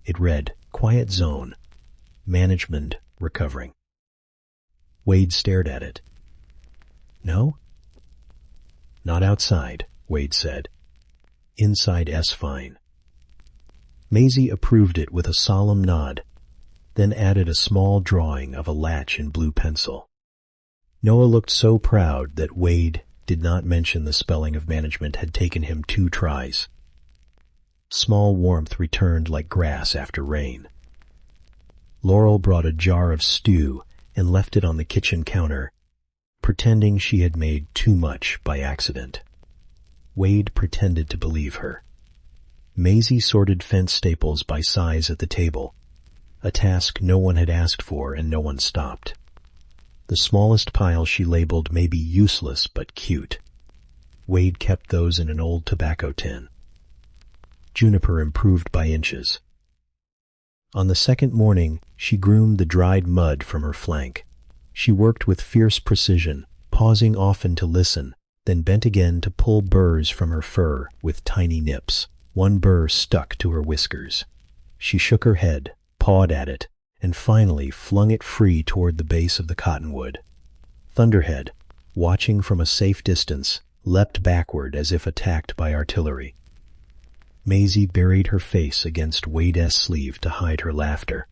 It read, Quiet Zone. Management recovering. Wade stared at it. No? Not outside, Wade said. Inside fine. Maisie approved it with a solemn nod, then added a small drawing of a latch in blue pencil. Noah looked so proud that Wade did not mention the spelling of management had taken him 2 tries. Small warmth returned like grass after rain. Laurel brought a jar of stew and left it on the kitchen counter, pretending she had made too much by accident. Wade pretended to believe her. Maisie sorted fence staples by size at the table, a task no one had asked for and no one stopped. The smallest pile she labeled maybe useless but cute. Wade kept those in an old tobacco tin. Juniper improved by inches. On the second morning, she groomed the dried mud from her flank. She worked with fierce precision, pausing often to listen, then bent again to pull burrs from her fur with tiny nips. One burr stuck to her whiskers. She shook her head, pawed at it, and finally flung it free toward the base of the cottonwood. Thunderhead, watching from a safe distance, leapt backward as if attacked by artillery. Maisie buried her face against Wade's sleeve to hide her laughter.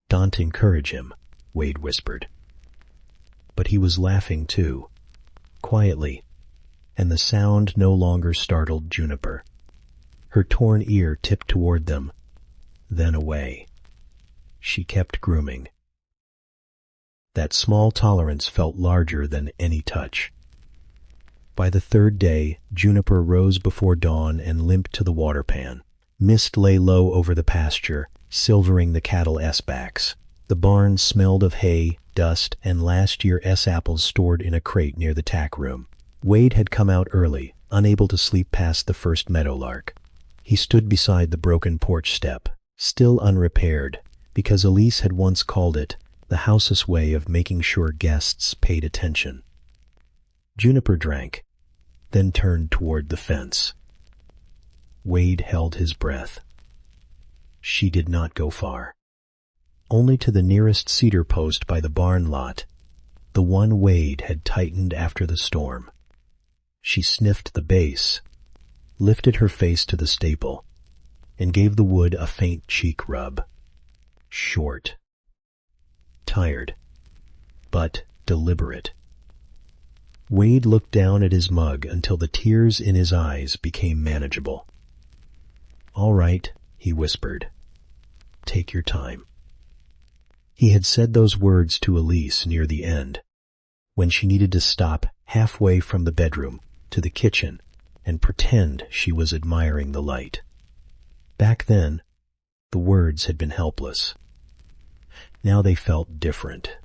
Don't encourage him, Wade whispered. But he was laughing too, quietly, and the sound no longer startled Juniper. Her torn ear tipped toward them, then away. She kept grooming. That small tolerance felt larger than any touch. By the third day, Juniper rose before dawn and limped to the water pan. Mist lay low over the pasture, silvering the cattle's backs. The barn smelled of hay, dust, and last year's apples stored in a crate near the tack room. Wade had come out early, unable to sleep past the first meadowlark. He stood beside the broken porch step, still unrepaired, because Elise had once called it the house's way of making sure guests paid attention. Juniper drank, then turned toward the fence. Wade held his breath. She did not go far. Only to the nearest cedar post by the barn lot, the one Wade had tightened after the storm. She sniffed the base, lifted her face to the staple, and gave the wood a faint cheek rub. Short. Tired. But deliberate. Wade looked down at his mug until the tears in his eyes became manageable. All right, he whispered. Take your time. He had said those words to Elise near the end, when she needed to stop halfway from the bedroom to the kitchen and pretend she was admiring the light. Back then, the words had been helpless. Now they felt different.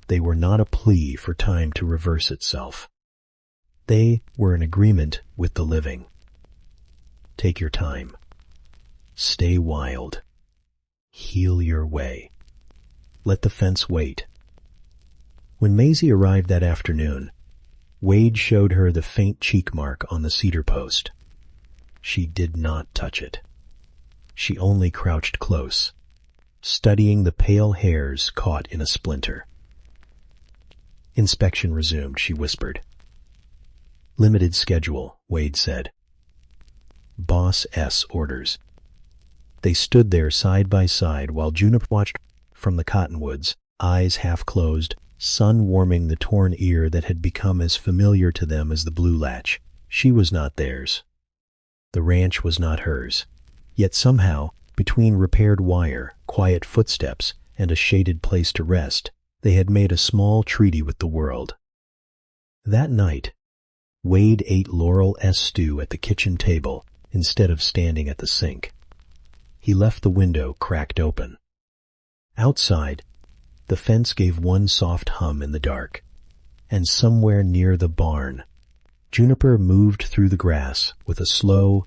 They were not a plea for time to reverse itself. They were in agreement with the living. Take your time. Stay wild. Heal your way. Let the fence wait. When Maisie arrived that afternoon, Wade showed her the faint cheek mark on the cedar post. She did not touch it. She only crouched close, studying the pale hairs caught in a splinter. Inspection resumed, she whispered. Limited schedule, Wade said. Boss S orders. They stood there side by side while Juniper watched from the cottonwoods, eyes half closed, sun warming the torn ear that had become as familiar to them as the blue latch. She was not theirs. The ranch was not hers. Yet somehow, between repaired wire, quiet footsteps, and a shaded place to rest, they had made a small treaty with the world. That night, Wade ate Laurel S. stew at the kitchen table instead of standing at the sink. He left the window cracked open. Outside, the fence gave one soft hum in the dark, and somewhere near the barn, Juniper moved through the grass with a slow,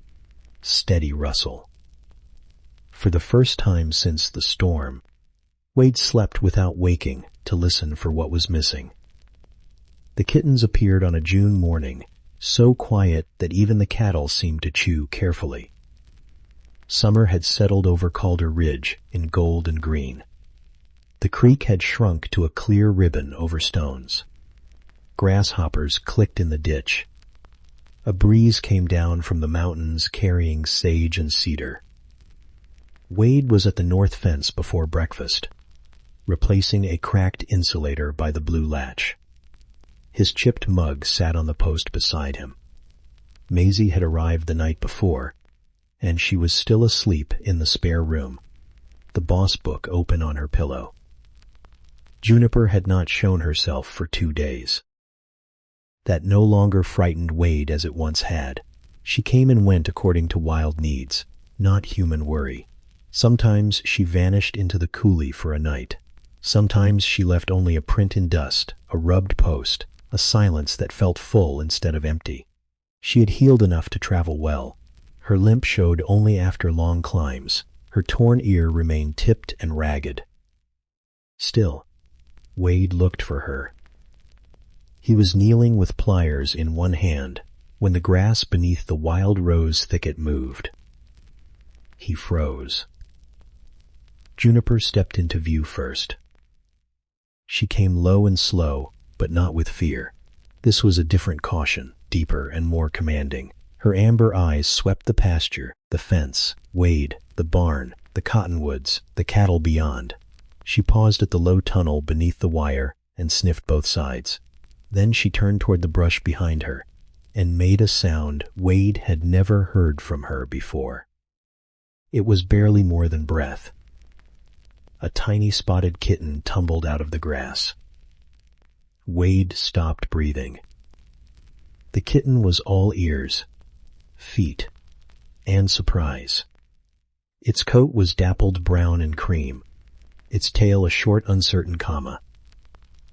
steady rustle. For the first time since the storm, Wade slept without waking to listen for what was missing. The kittens appeared on a June morning, so quiet that even the cattle seemed to chew carefully. Summer had settled over Calder Ridge in gold and green. The creek had shrunk to a clear ribbon over stones. Grasshoppers clicked in the ditch. A breeze came down from the mountains carrying sage and cedar. Wade was at the north fence before breakfast, replacing a cracked insulator by the blue latch. His chipped mug sat on the post beside him. Maisie had arrived the night before, and she was still asleep in the spare room, the boss book open on her pillow. Juniper had not shown herself for 2 days. That no longer frightened Wade as it once had. She came and went according to wild needs, not human worry. Sometimes she vanished into the coulee for a night. Sometimes she left only a print in dust, a rubbed post, a silence that felt full instead of empty. She had healed enough to travel well. Her limp showed only after long climbs. Her torn ear remained tipped and ragged. Still, Wade looked for her. He was kneeling with pliers in one hand when the grass beneath the wild rose thicket moved. He froze. Juniper stepped into view first. She came low and slow, but not with fear. This was a different caution, deeper and more commanding. Her amber eyes swept the pasture, the fence, Wade, the barn, the cottonwoods, the cattle beyond. She paused at the low tunnel beneath the wire and sniffed both sides. Then she turned toward the brush behind her and made a sound Wade had never heard from her before. It was barely more than breath. A tiny spotted kitten tumbled out of the grass. Wade stopped breathing. The kitten was all ears, feet, and surprise. Its coat was dappled brown and cream, its tail a short, uncertain comma.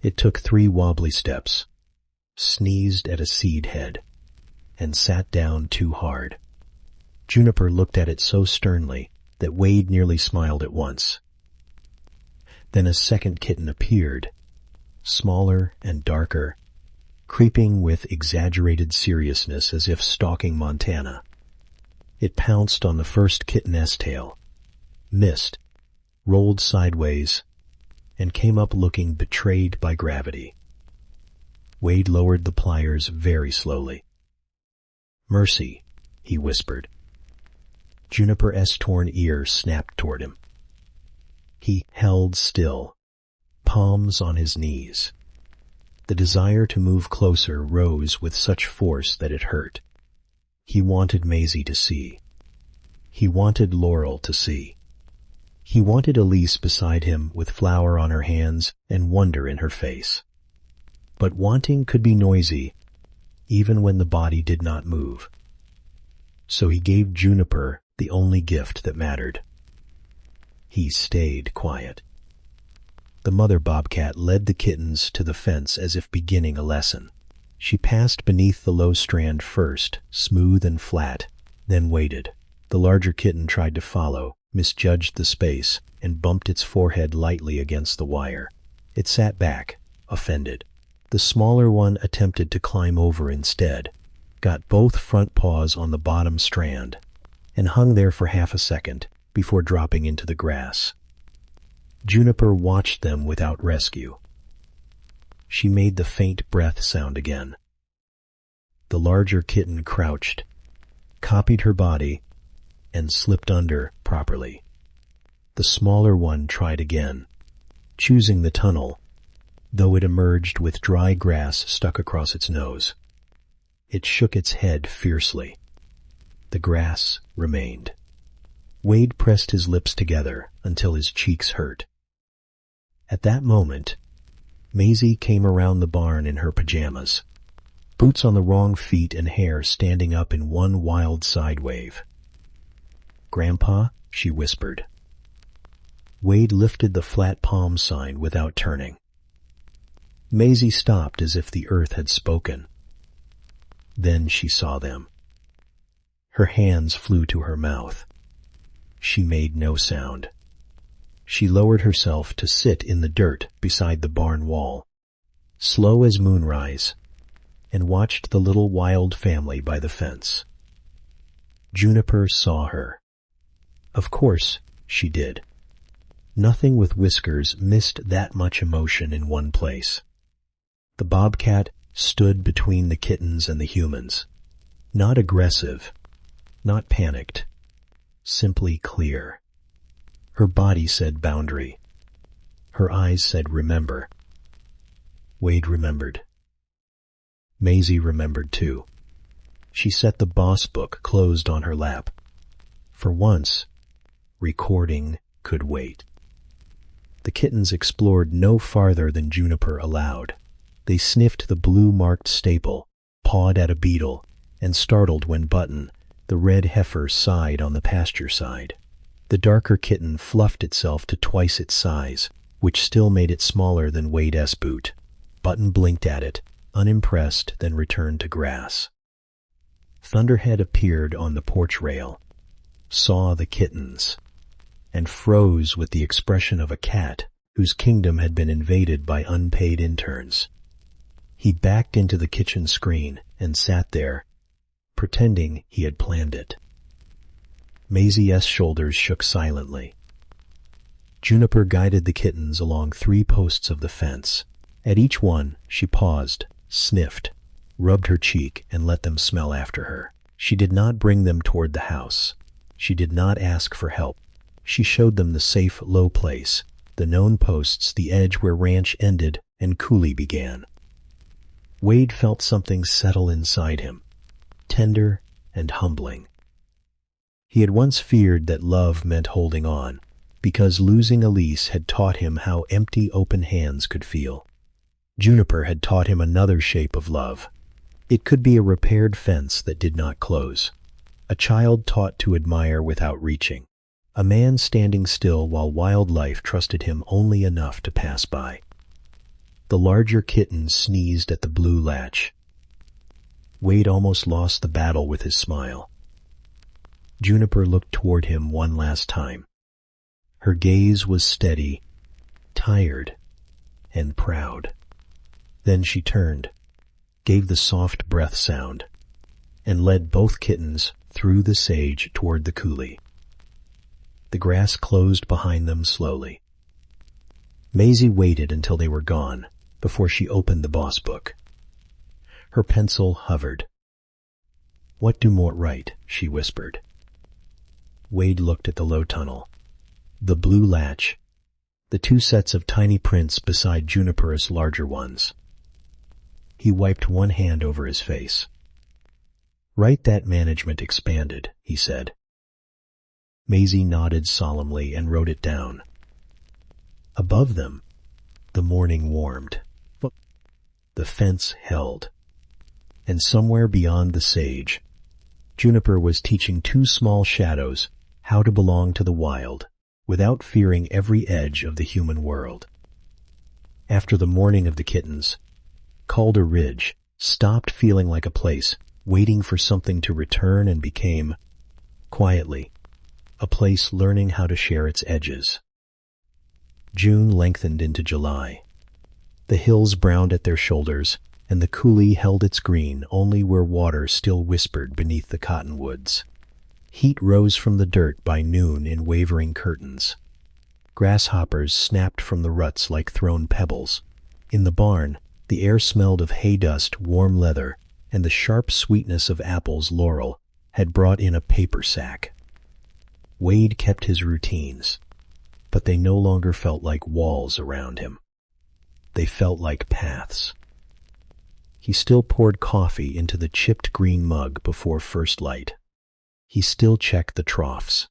It took 3 wobbly steps, sneezed at a seed head, and sat down too hard. Juniper looked at it so sternly that Wade nearly smiled at once. Then a second kitten appeared, smaller and darker, creeping with exaggerated seriousness as if stalking Montana. It pounced on the first kitten's tail, missed, rolled sideways, and came up looking betrayed by gravity. Wade lowered the pliers very slowly. "Mercy," he whispered. Juniper's torn ear snapped toward him. He held still, palms on his knees. The desire to move closer rose with such force that it hurt. He wanted Maisie to see. He wanted Laurel to see. He wanted Elise beside him with flour on her hands and wonder in her face. But wanting could be noisy, even when the body did not move. So he gave Juniper the only gift that mattered. He stayed quiet. The mother bobcat led the kittens to the fence as if beginning a lesson. She passed beneath the low strand first, smooth and flat, then waited. The larger kitten tried to follow, misjudged the space, and bumped its forehead lightly against the wire. It sat back, offended. The smaller one attempted to climb over instead, got both front paws on the bottom strand, and hung there for half a second before dropping into the grass. Juniper watched them without rescue. She made the faint breath sound again. The larger kitten crouched, copied her body, and slipped under properly. The smaller one tried again, choosing the tunnel, though it emerged with dry grass stuck across its nose. It shook its head fiercely. The grass remained. Wade pressed his lips together until his cheeks hurt. At that moment, Maisie came around the barn in her pajamas, boots on the wrong feet and hair standing up in one wild side wave. "Grandpa," she whispered. Wade lifted the flat palm sign without turning. Maisie stopped as if the earth had spoken. Then she saw them. Her hands flew to her mouth. She made no sound. She lowered herself to sit in the dirt beside the barn wall, slow as moonrise, and watched the little wild family by the fence. Juniper saw her. Of course she did. Nothing with whiskers missed that much emotion in one place. The bobcat stood between the kittens and the humans, not aggressive, not panicked, simply clear. Her body said boundary. Her eyes said remember. Wade remembered. Maisie remembered too. She set the boss book closed on her lap. For once, recording could wait. The kittens explored no farther than Juniper allowed. They sniffed the blue-marked staple, pawed at a beetle, and startled when Button, the red heifer, sighed on the pasture side. The darker kitten fluffed itself to twice its size, which still made it smaller than Wade's boot. Button blinked at it, unimpressed, then returned to grass. Thunderhead appeared on the porch rail, saw the kittens, and froze with the expression of a cat whose kingdom had been invaded by unpaid interns. He backed into the kitchen screen and sat there, pretending he had planned it. Maisie's shoulders shook silently. Juniper guided the kittens along 3 posts of the fence. At each one, she paused, sniffed, rubbed her cheek, and let them smell after her. She did not bring them toward the house. She did not ask for help. She showed them the safe, low place, the known posts, the edge where ranch ended and coulee began. Wade felt something settle inside him, tender and humbling. He had once feared that love meant holding on, because losing Elise had taught him how empty open hands could feel. Juniper had taught him another shape of love. It could be a repaired fence that did not close, a child taught to admire without reaching, a man standing still while wildlife trusted him only enough to pass by. The larger kitten sneezed at the blue latch. Wade almost lost the battle with his smile. Juniper looked toward him one last time. Her gaze was steady, tired, and proud. Then she turned, gave the soft breath sound, and led both kittens through the sage toward the coulee. The grass closed behind them slowly. Maisie waited until they were gone before she opened the boss book. Her pencil hovered. "What do Mort write?" she whispered. Wade looked at the low tunnel, the blue latch, the 2 sets of tiny prints beside Juniper's larger ones. He wiped one hand over his face. "Write that management expanded," he said. Maisie nodded solemnly and wrote it down. Above them, the morning warmed. The fence held. And somewhere beyond the sage, Juniper was teaching 2 small shadows how to belong to the wild without fearing every edge of the human world. After the mourning of the kittens, Calder Ridge stopped feeling like a place, waiting for something to return, and became, quietly, a place learning how to share its edges. June lengthened into July. The hills browned at their shoulders, and the coulee held its green only where water still whispered beneath the cottonwoods. Heat rose from the dirt by noon in wavering curtains. Grasshoppers snapped from the ruts like thrown pebbles. In the barn, the air smelled of hay dust, warm leather, and the sharp sweetness of apples Laurel had brought in a paper sack. Wade kept his routines, but they no longer felt like walls around him. They felt like paths. He still poured coffee into the chipped green mug before first light. He still checked the troughs,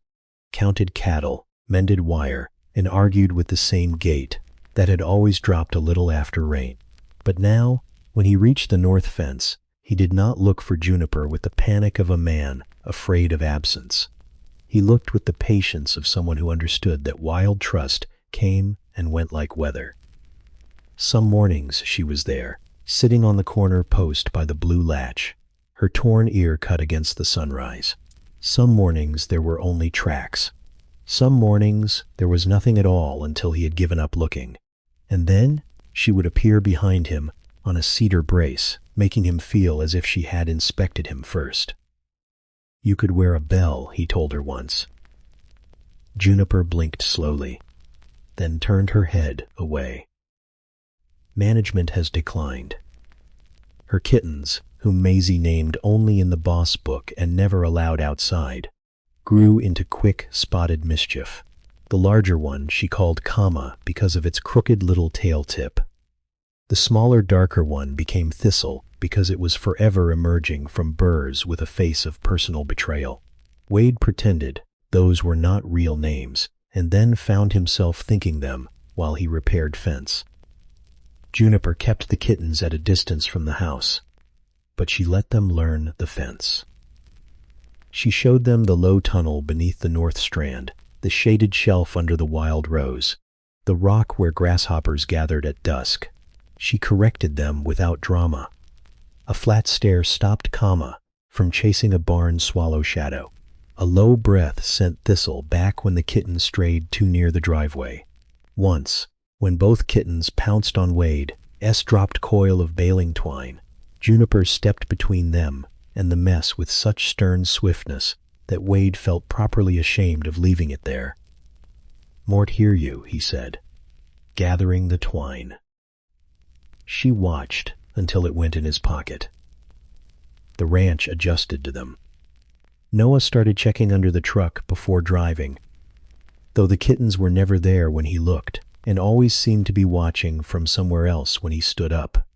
counted cattle, mended wire, and argued with the same gate that had always dropped a little after rain. But now, when he reached the north fence, he did not look for Juniper with the panic of a man afraid of absence. He looked with the patience of someone who understood that wild trust came and went like weather. Some mornings she was there, sitting on the corner post by the blue latch, her torn ear cut against the sunrise. Some mornings there were only tracks. Some mornings there was nothing at all until he had given up looking. And then she would appear behind him on a cedar brace, making him feel as if she had inspected him first. "You could wear a bell," he told her once. Juniper blinked slowly, then turned her head away. Management has declined. Her kittens, whom Maisie named only in the boss book and never allowed outside, grew into quick, spotted mischief. The larger one she called Kama because of its crooked little tail tip. The smaller, darker one became Thistle because it was forever emerging from burrs with a face of personal betrayal. Wade pretended those were not real names, and then found himself thinking them while he repaired fence. Juniper kept the kittens at a distance from the house, but she let them learn the fence. She showed them the low tunnel beneath the north strand, the shaded shelf under the wild rose, the rock where grasshoppers gathered at dusk. She corrected them without drama. A flat stare stopped Kama from chasing a barn swallow shadow. A low breath sent Thistle back when the kitten strayed too near the driveway. Once, when both kittens pounced on Wade, dropped coil of baling twine. Juniper stepped between them and the mess with such stern swiftness that Wade felt properly ashamed of leaving it there. "Mort hear you," he said, gathering the twine. She watched until it went in his pocket. The ranch adjusted to them. Noah started checking under the truck before driving, though the kittens were never there when he looked, and always seemed to be watching from somewhere else when he stood up.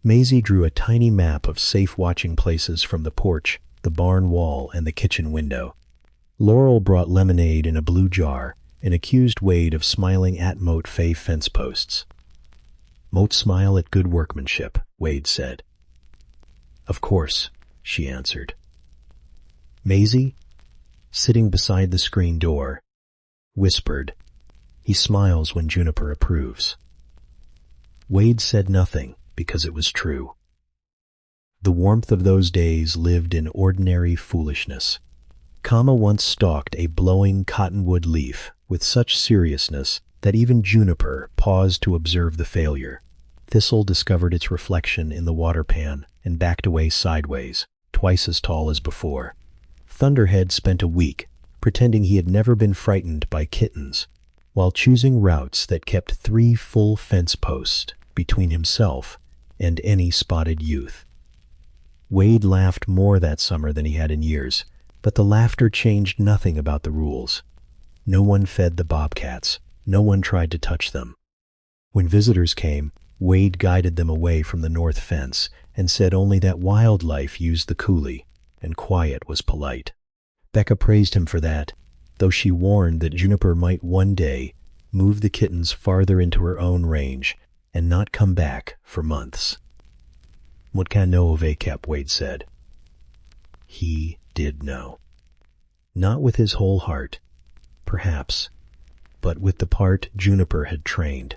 Maisie drew a tiny map of safe watching places from the porch, the barn wall, and the kitchen window. Laurel brought lemonade in a blue jar and accused Wade of smiling at Moat Fay fence posts. "Moat smile at good workmanship," Wade said. "Of course," she answered. Maisie, sitting beside the screen door, whispered, "He smiles when Juniper approves." Wade said nothing because it was true. The warmth of those days lived in ordinary foolishness. Kama once stalked a blowing cottonwood leaf with such seriousness that even Juniper paused to observe the failure. Thistle discovered its reflection in the water pan and backed away sideways, twice as tall as before. Thunderhead spent a week pretending he had never been frightened by kittens, while choosing routes that kept 3 full fence posts between himself and any spotted youth. Wade laughed more that summer than he had in years, but the laughter changed nothing about the rules. No one fed the bobcats. No one tried to touch them. When visitors came, Wade guided them away from the north fence and said only that wildlife used the coulee, and quiet was polite. Becca praised him for that, though she warned that Juniper might one day move the kittens farther into her own range and not come back for months. "Mutkan know Ovekep," Wade said. He did know. Not with his whole heart, perhaps, but with the part Juniper had trained.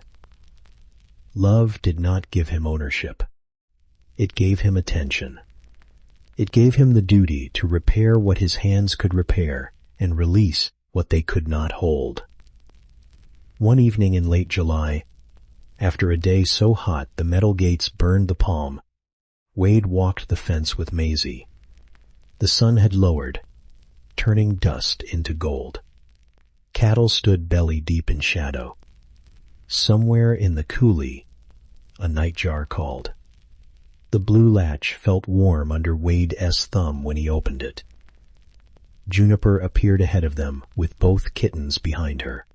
Love did not give him ownership. It gave him attention. It gave him the duty to repair what his hands could repair and release what they could not hold. One evening in late July, after a day so hot the metal gates burned the palm, Wade walked the fence with Maisie. The sun had lowered, turning dust into gold. Cattle stood belly deep in shadow. Somewhere in the coulee, a nightjar called. The blue latch felt warm under Wade's thumb when he opened it. Juniper appeared ahead of them with both kittens behind her.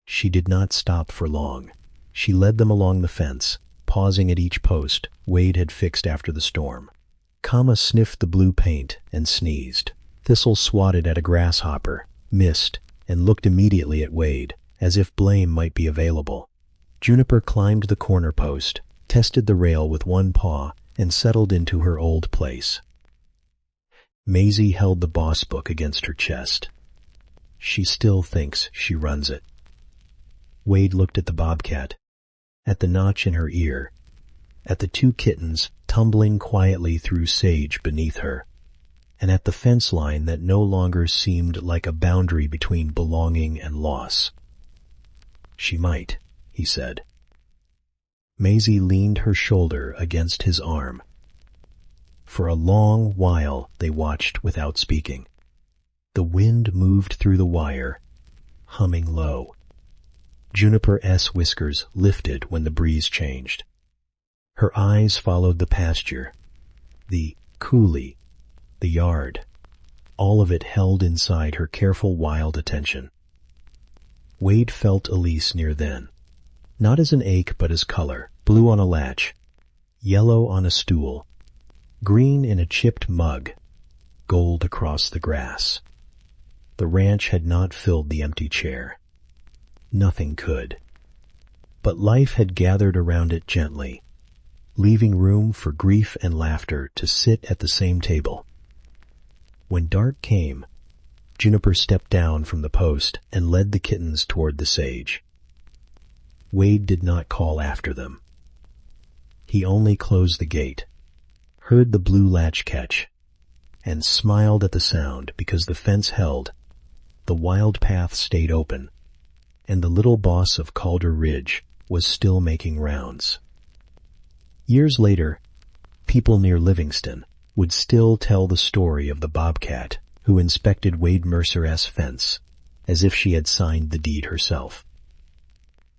She did not stop for long. She led them along the fence, pausing at each post Wade had fixed after the storm. Kama sniffed the blue paint and sneezed. Thistle swatted at a grasshopper, missed, and looked immediately at Wade, as if blame might be available. Juniper climbed the corner post, tested the rail with one paw, and settled into her old place. Maisie held the boss book against her chest. She still thinks she runs it. Wade looked at the bobcat, at the notch in her ear, at the two kittens tumbling quietly through sage beneath her, and at the fence line that no longer seemed like a boundary between belonging and loss. She might, he said. Maisie leaned her shoulder against his arm. For a long while they watched without speaking. The wind moved through the wire, humming low. Juniper's whiskers lifted when the breeze changed. Her eyes followed the pasture, the coulee, the yard, all of it held inside her careful wild attention. Wade felt Elise near then, not as an ache but as color, blue on a latch, yellow on a stool, green in a chipped mug, gold across the grass. The ranch had not filled the empty chair. Nothing could. But life had gathered around it gently, leaving room for grief and laughter to sit at the same table. When dark came, Juniper stepped down from the post and led the kittens toward the sage. Wade did not call after them. He only closed the gate, heard the blue latch catch, and smiled at the sound because the fence held, the wild path stayed open, and the little boss of Calder Ridge was still making rounds. Years later, people near Livingston would still tell the story of the bobcat who inspected Wade Mercer's fence as if she had signed the deed herself.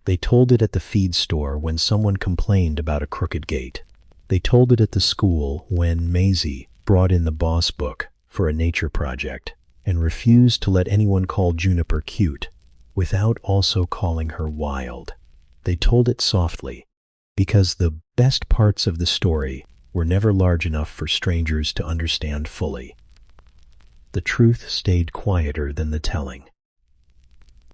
They told it at the feed store when someone complained about a crooked gate. They told it at the school when Maisie brought in the boss book for a nature project and refused to let anyone call Juniper cute without also calling her wild. They told it softly, because the best parts of the story were never large enough for strangers to understand fully. The truth stayed quieter than the telling.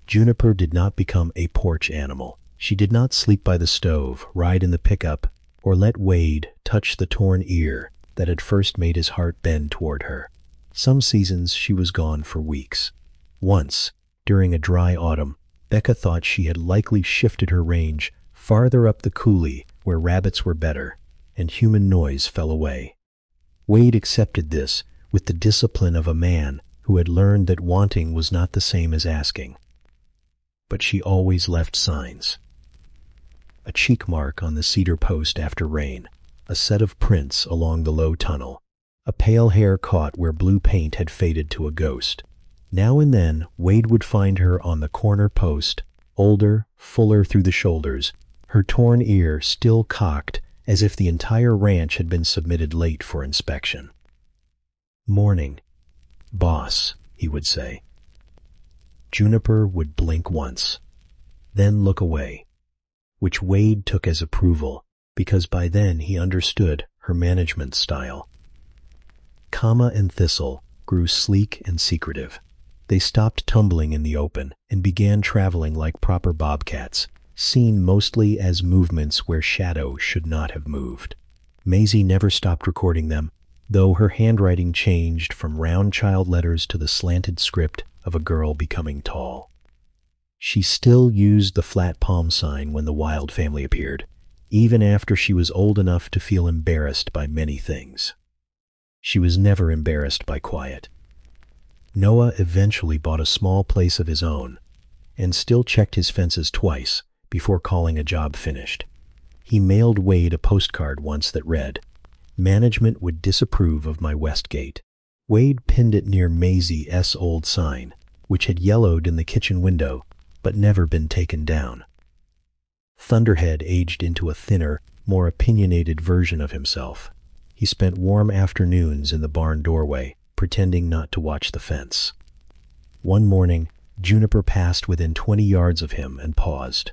Juniper did not become a porch animal. She did not sleep by the stove, ride in the pickup, or let Wade touch the torn ear that had first made his heart bend toward her. Some seasons she was gone for weeks. Once, during a dry autumn, Becca thought she had likely shifted her range farther up the coulee where rabbits were better, and human noise fell away. Wade accepted this with the discipline of a man who had learned that wanting was not the same as asking. But she always left signs. A cheek mark on the cedar post after rain, a set of prints along the low tunnel, a pale hair caught where blue paint had faded to a ghost. Now and then, Wade would find her on the corner post, older, fuller through the shoulders, her torn ear still cocked as if the entire ranch had been submitted late for inspection. "Morning, boss," he would say. Juniper would blink once, then look away, which Wade took as approval because by then he understood her management style. Kama and Thistle grew sleek and secretive. They stopped tumbling in the open and began traveling like proper bobcats, seen mostly as movements where shadow should not have moved. Maisie never stopped recording them, though her handwriting changed from round child letters to the slanted script of a girl becoming tall. She still used the flat palm sign when the Wild family appeared, even after she was old enough to feel embarrassed by many things. She was never embarrassed by quiet. Noah eventually bought a small place of his own, and still checked his fences twice before calling a job finished. He mailed Wade a postcard once that read, "Management would disapprove of my west gate." Wade pinned it near Maisie's old sign, which had yellowed in the kitchen window but never been taken down. Thunderhead aged into a thinner, more opinionated version of himself. He spent warm afternoons in the barn doorway, pretending not to watch the fence. One morning, Juniper passed within 20 yards of him and paused.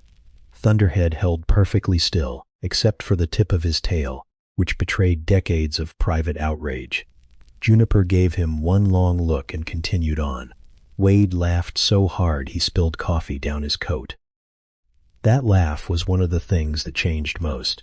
Thunderhead held perfectly still, except for the tip of his tail, which betrayed decades of private outrage. Juniper gave him one long look and continued on. Wade laughed so hard he spilled coffee down his coat. That laugh was one of the things that changed most.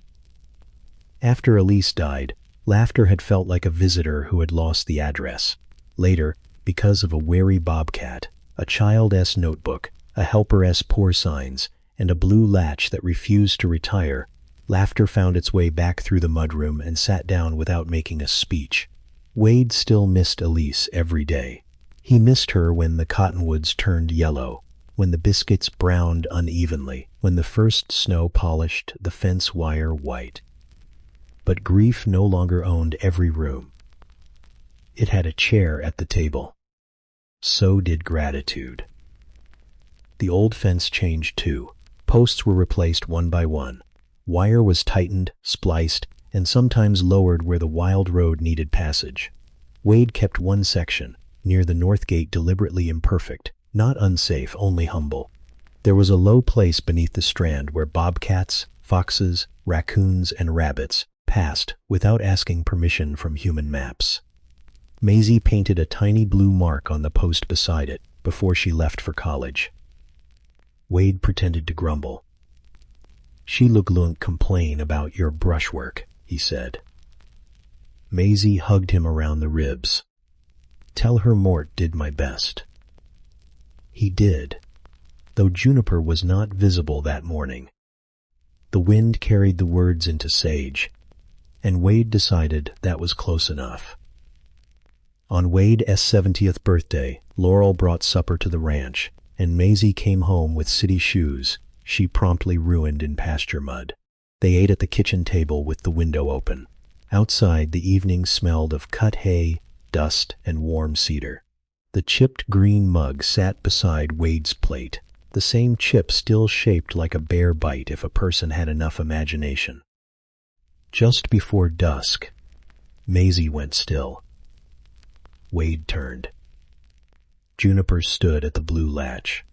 After Elise died, laughter had felt like a visitor who had lost the address. Later, because of a wary bobcat, a child's notebook, a helper's pour signs, and a blue latch that refused to retire, laughter found its way back through the mudroom and sat down without making a speech. Wade still missed Elise every day. He missed her when the cottonwoods turned yellow, when the biscuits browned unevenly, when the first snow polished the fence wire white. But grief no longer owned every room. It had a chair at the table. So did gratitude. The old fence changed too. Posts were replaced one by one. Wire was tightened, spliced, and sometimes lowered where the wild road needed passage. Wade kept one section, near the north gate, deliberately imperfect, not unsafe, only humble. There was a low place beneath the strand where bobcats, foxes, raccoons, and rabbits passed without asking permission from human maps. Maisie painted a tiny blue mark on the post beside it before she left for college. Wade pretended to grumble. "She look complain about your brushwork," he said. Maisie hugged him around the ribs. "Tell her Mort did my best." He did, though Juniper was not visible that morning. The wind carried the words into sage, and Wade decided that was close enough. On Wade's 70th birthday, Laurel brought supper to the ranch, and Maisie came home with city shoes she promptly ruined in pasture mud. They ate at the kitchen table with the window open. Outside, the evening smelled of cut hay, dust, and warm cedar. The chipped green mug sat beside Wade's plate, the same chip still shaped like a bear bite if a person had enough imagination. Just before dusk, Maisie went still. Wade turned. Juniper stood at the blue latch.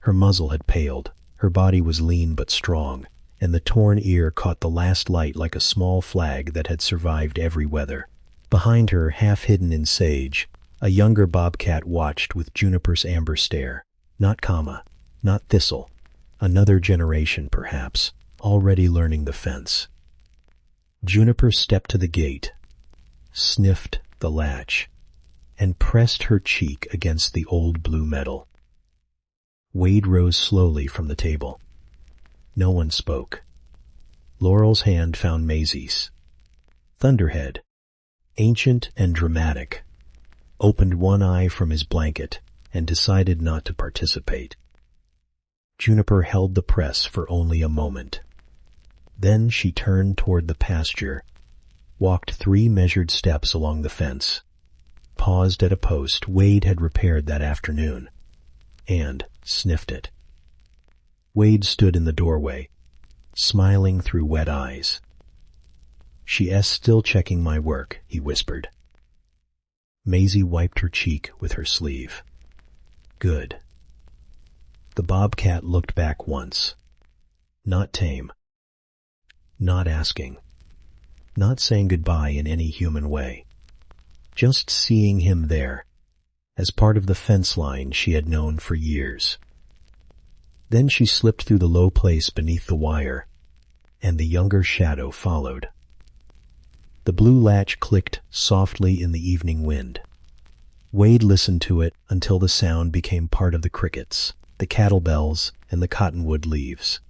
Her muzzle had paled, her body was lean but strong, and the torn ear caught the last light like a small flag that had survived every weather. Behind her, half hidden in sage, a younger bobcat watched with Juniper's amber stare. Not Kama, not Thistle. Another generation, perhaps, already learning the fence. Juniper stepped to the gate, sniffed the latch, and pressed her cheek against the old blue metal. Wade rose slowly from the table. No one spoke. Laurel's hand found Maisie's. Thunderhead, ancient and dramatic, opened one eye from his blanket and decided not to participate. Juniper held the press for only a moment. Then she turned toward the pasture, walked 3 measured steps along the fence, paused at a post Wade had repaired that afternoon, and sniffed it. Wade stood in the doorway, smiling through wet eyes. "She's still checking my work," he whispered. Maisie wiped her cheek with her sleeve. "Good." The bobcat looked back once. Not tame. Not asking. Not saying goodbye in any human way. Just seeing him there, as part of the fence line she had known for years. Then she slipped through the low place beneath the wire, and the younger shadow followed. The blue latch clicked softly in the evening wind. Wade listened to it until the sound became part of the crickets, the cattle bells, and the cottonwood leaves.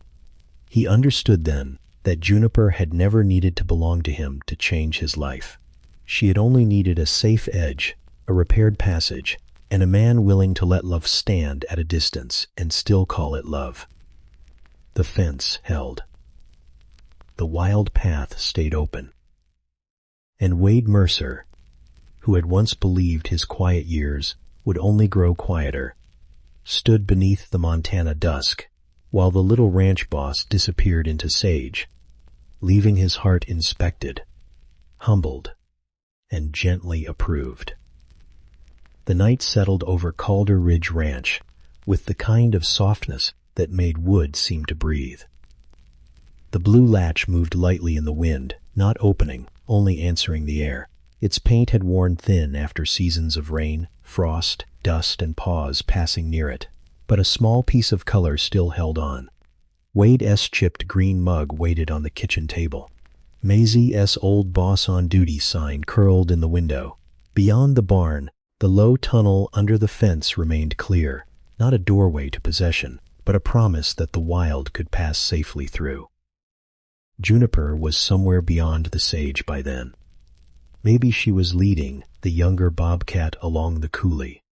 He understood then that Juniper had never needed to belong to him to change his life. She had only needed a safe edge, a repaired passage, and a man willing to let love stand at a distance and still call it love. The fence held. The wild path stayed open. And Wade Mercer, who had once believed his quiet years would only grow quieter, stood beneath the Montana dusk while the little ranch boss disappeared into sage, leaving his heart inspected, humbled, and gently approved. The night settled over Calder Ridge Ranch with the kind of softness that made wood seem to breathe. The blue latch moved lightly in the wind, not opening, only answering the air. Its paint had worn thin after seasons of rain, frost, dust, and paws passing near it, but a small piece of color still held on. Wade's chipped green mug waited on the kitchen table. Maisie's old boss on duty sign curled in the window. Beyond the barn, the low tunnel under the fence remained clear, not a doorway to possession, but a promise that the wild could pass safely through. Juniper was somewhere beyond the sage by then. Maybe she was leading the younger Bobcat along the coulee.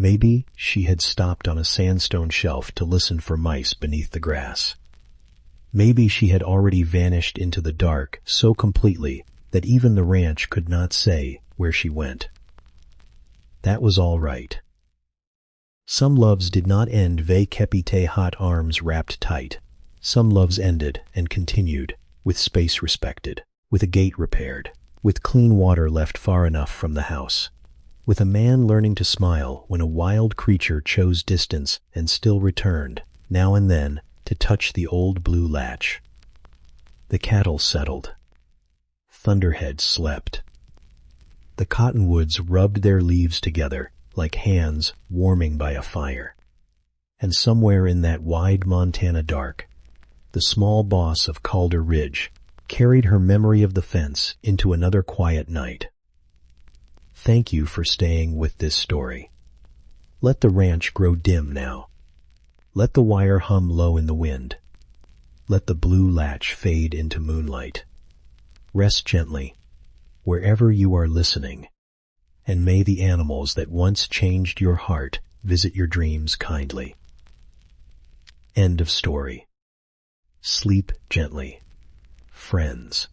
Maybe she had stopped on a sandstone shelf to listen for mice beneath the grass. Maybe she had already vanished into the dark so completely that even the ranch could not say where she went. That was all right. Some loves did not end capite hot arms wrapped tight. Some loves ended and continued, with space respected, with a gate repaired, with clean water left far enough from the house, with a man learning to smile when a wild creature chose distance and still returned, now and then, to touch the old blue latch. The cattle settled. Thunderhead slept. The cottonwoods rubbed their leaves together like hands warming by a fire. And somewhere in that wide Montana dark, the small boss of Calder Ridge carried her memory of the fence into another quiet night. Thank you for staying with this story. Let the ranch grow dim now. Let the wire hum low in the wind. Let the blue latch fade into moonlight. Rest gently, wherever you are listening, and may the animals that once changed your heart visit your dreams kindly. End of story. Sleep gently, friends.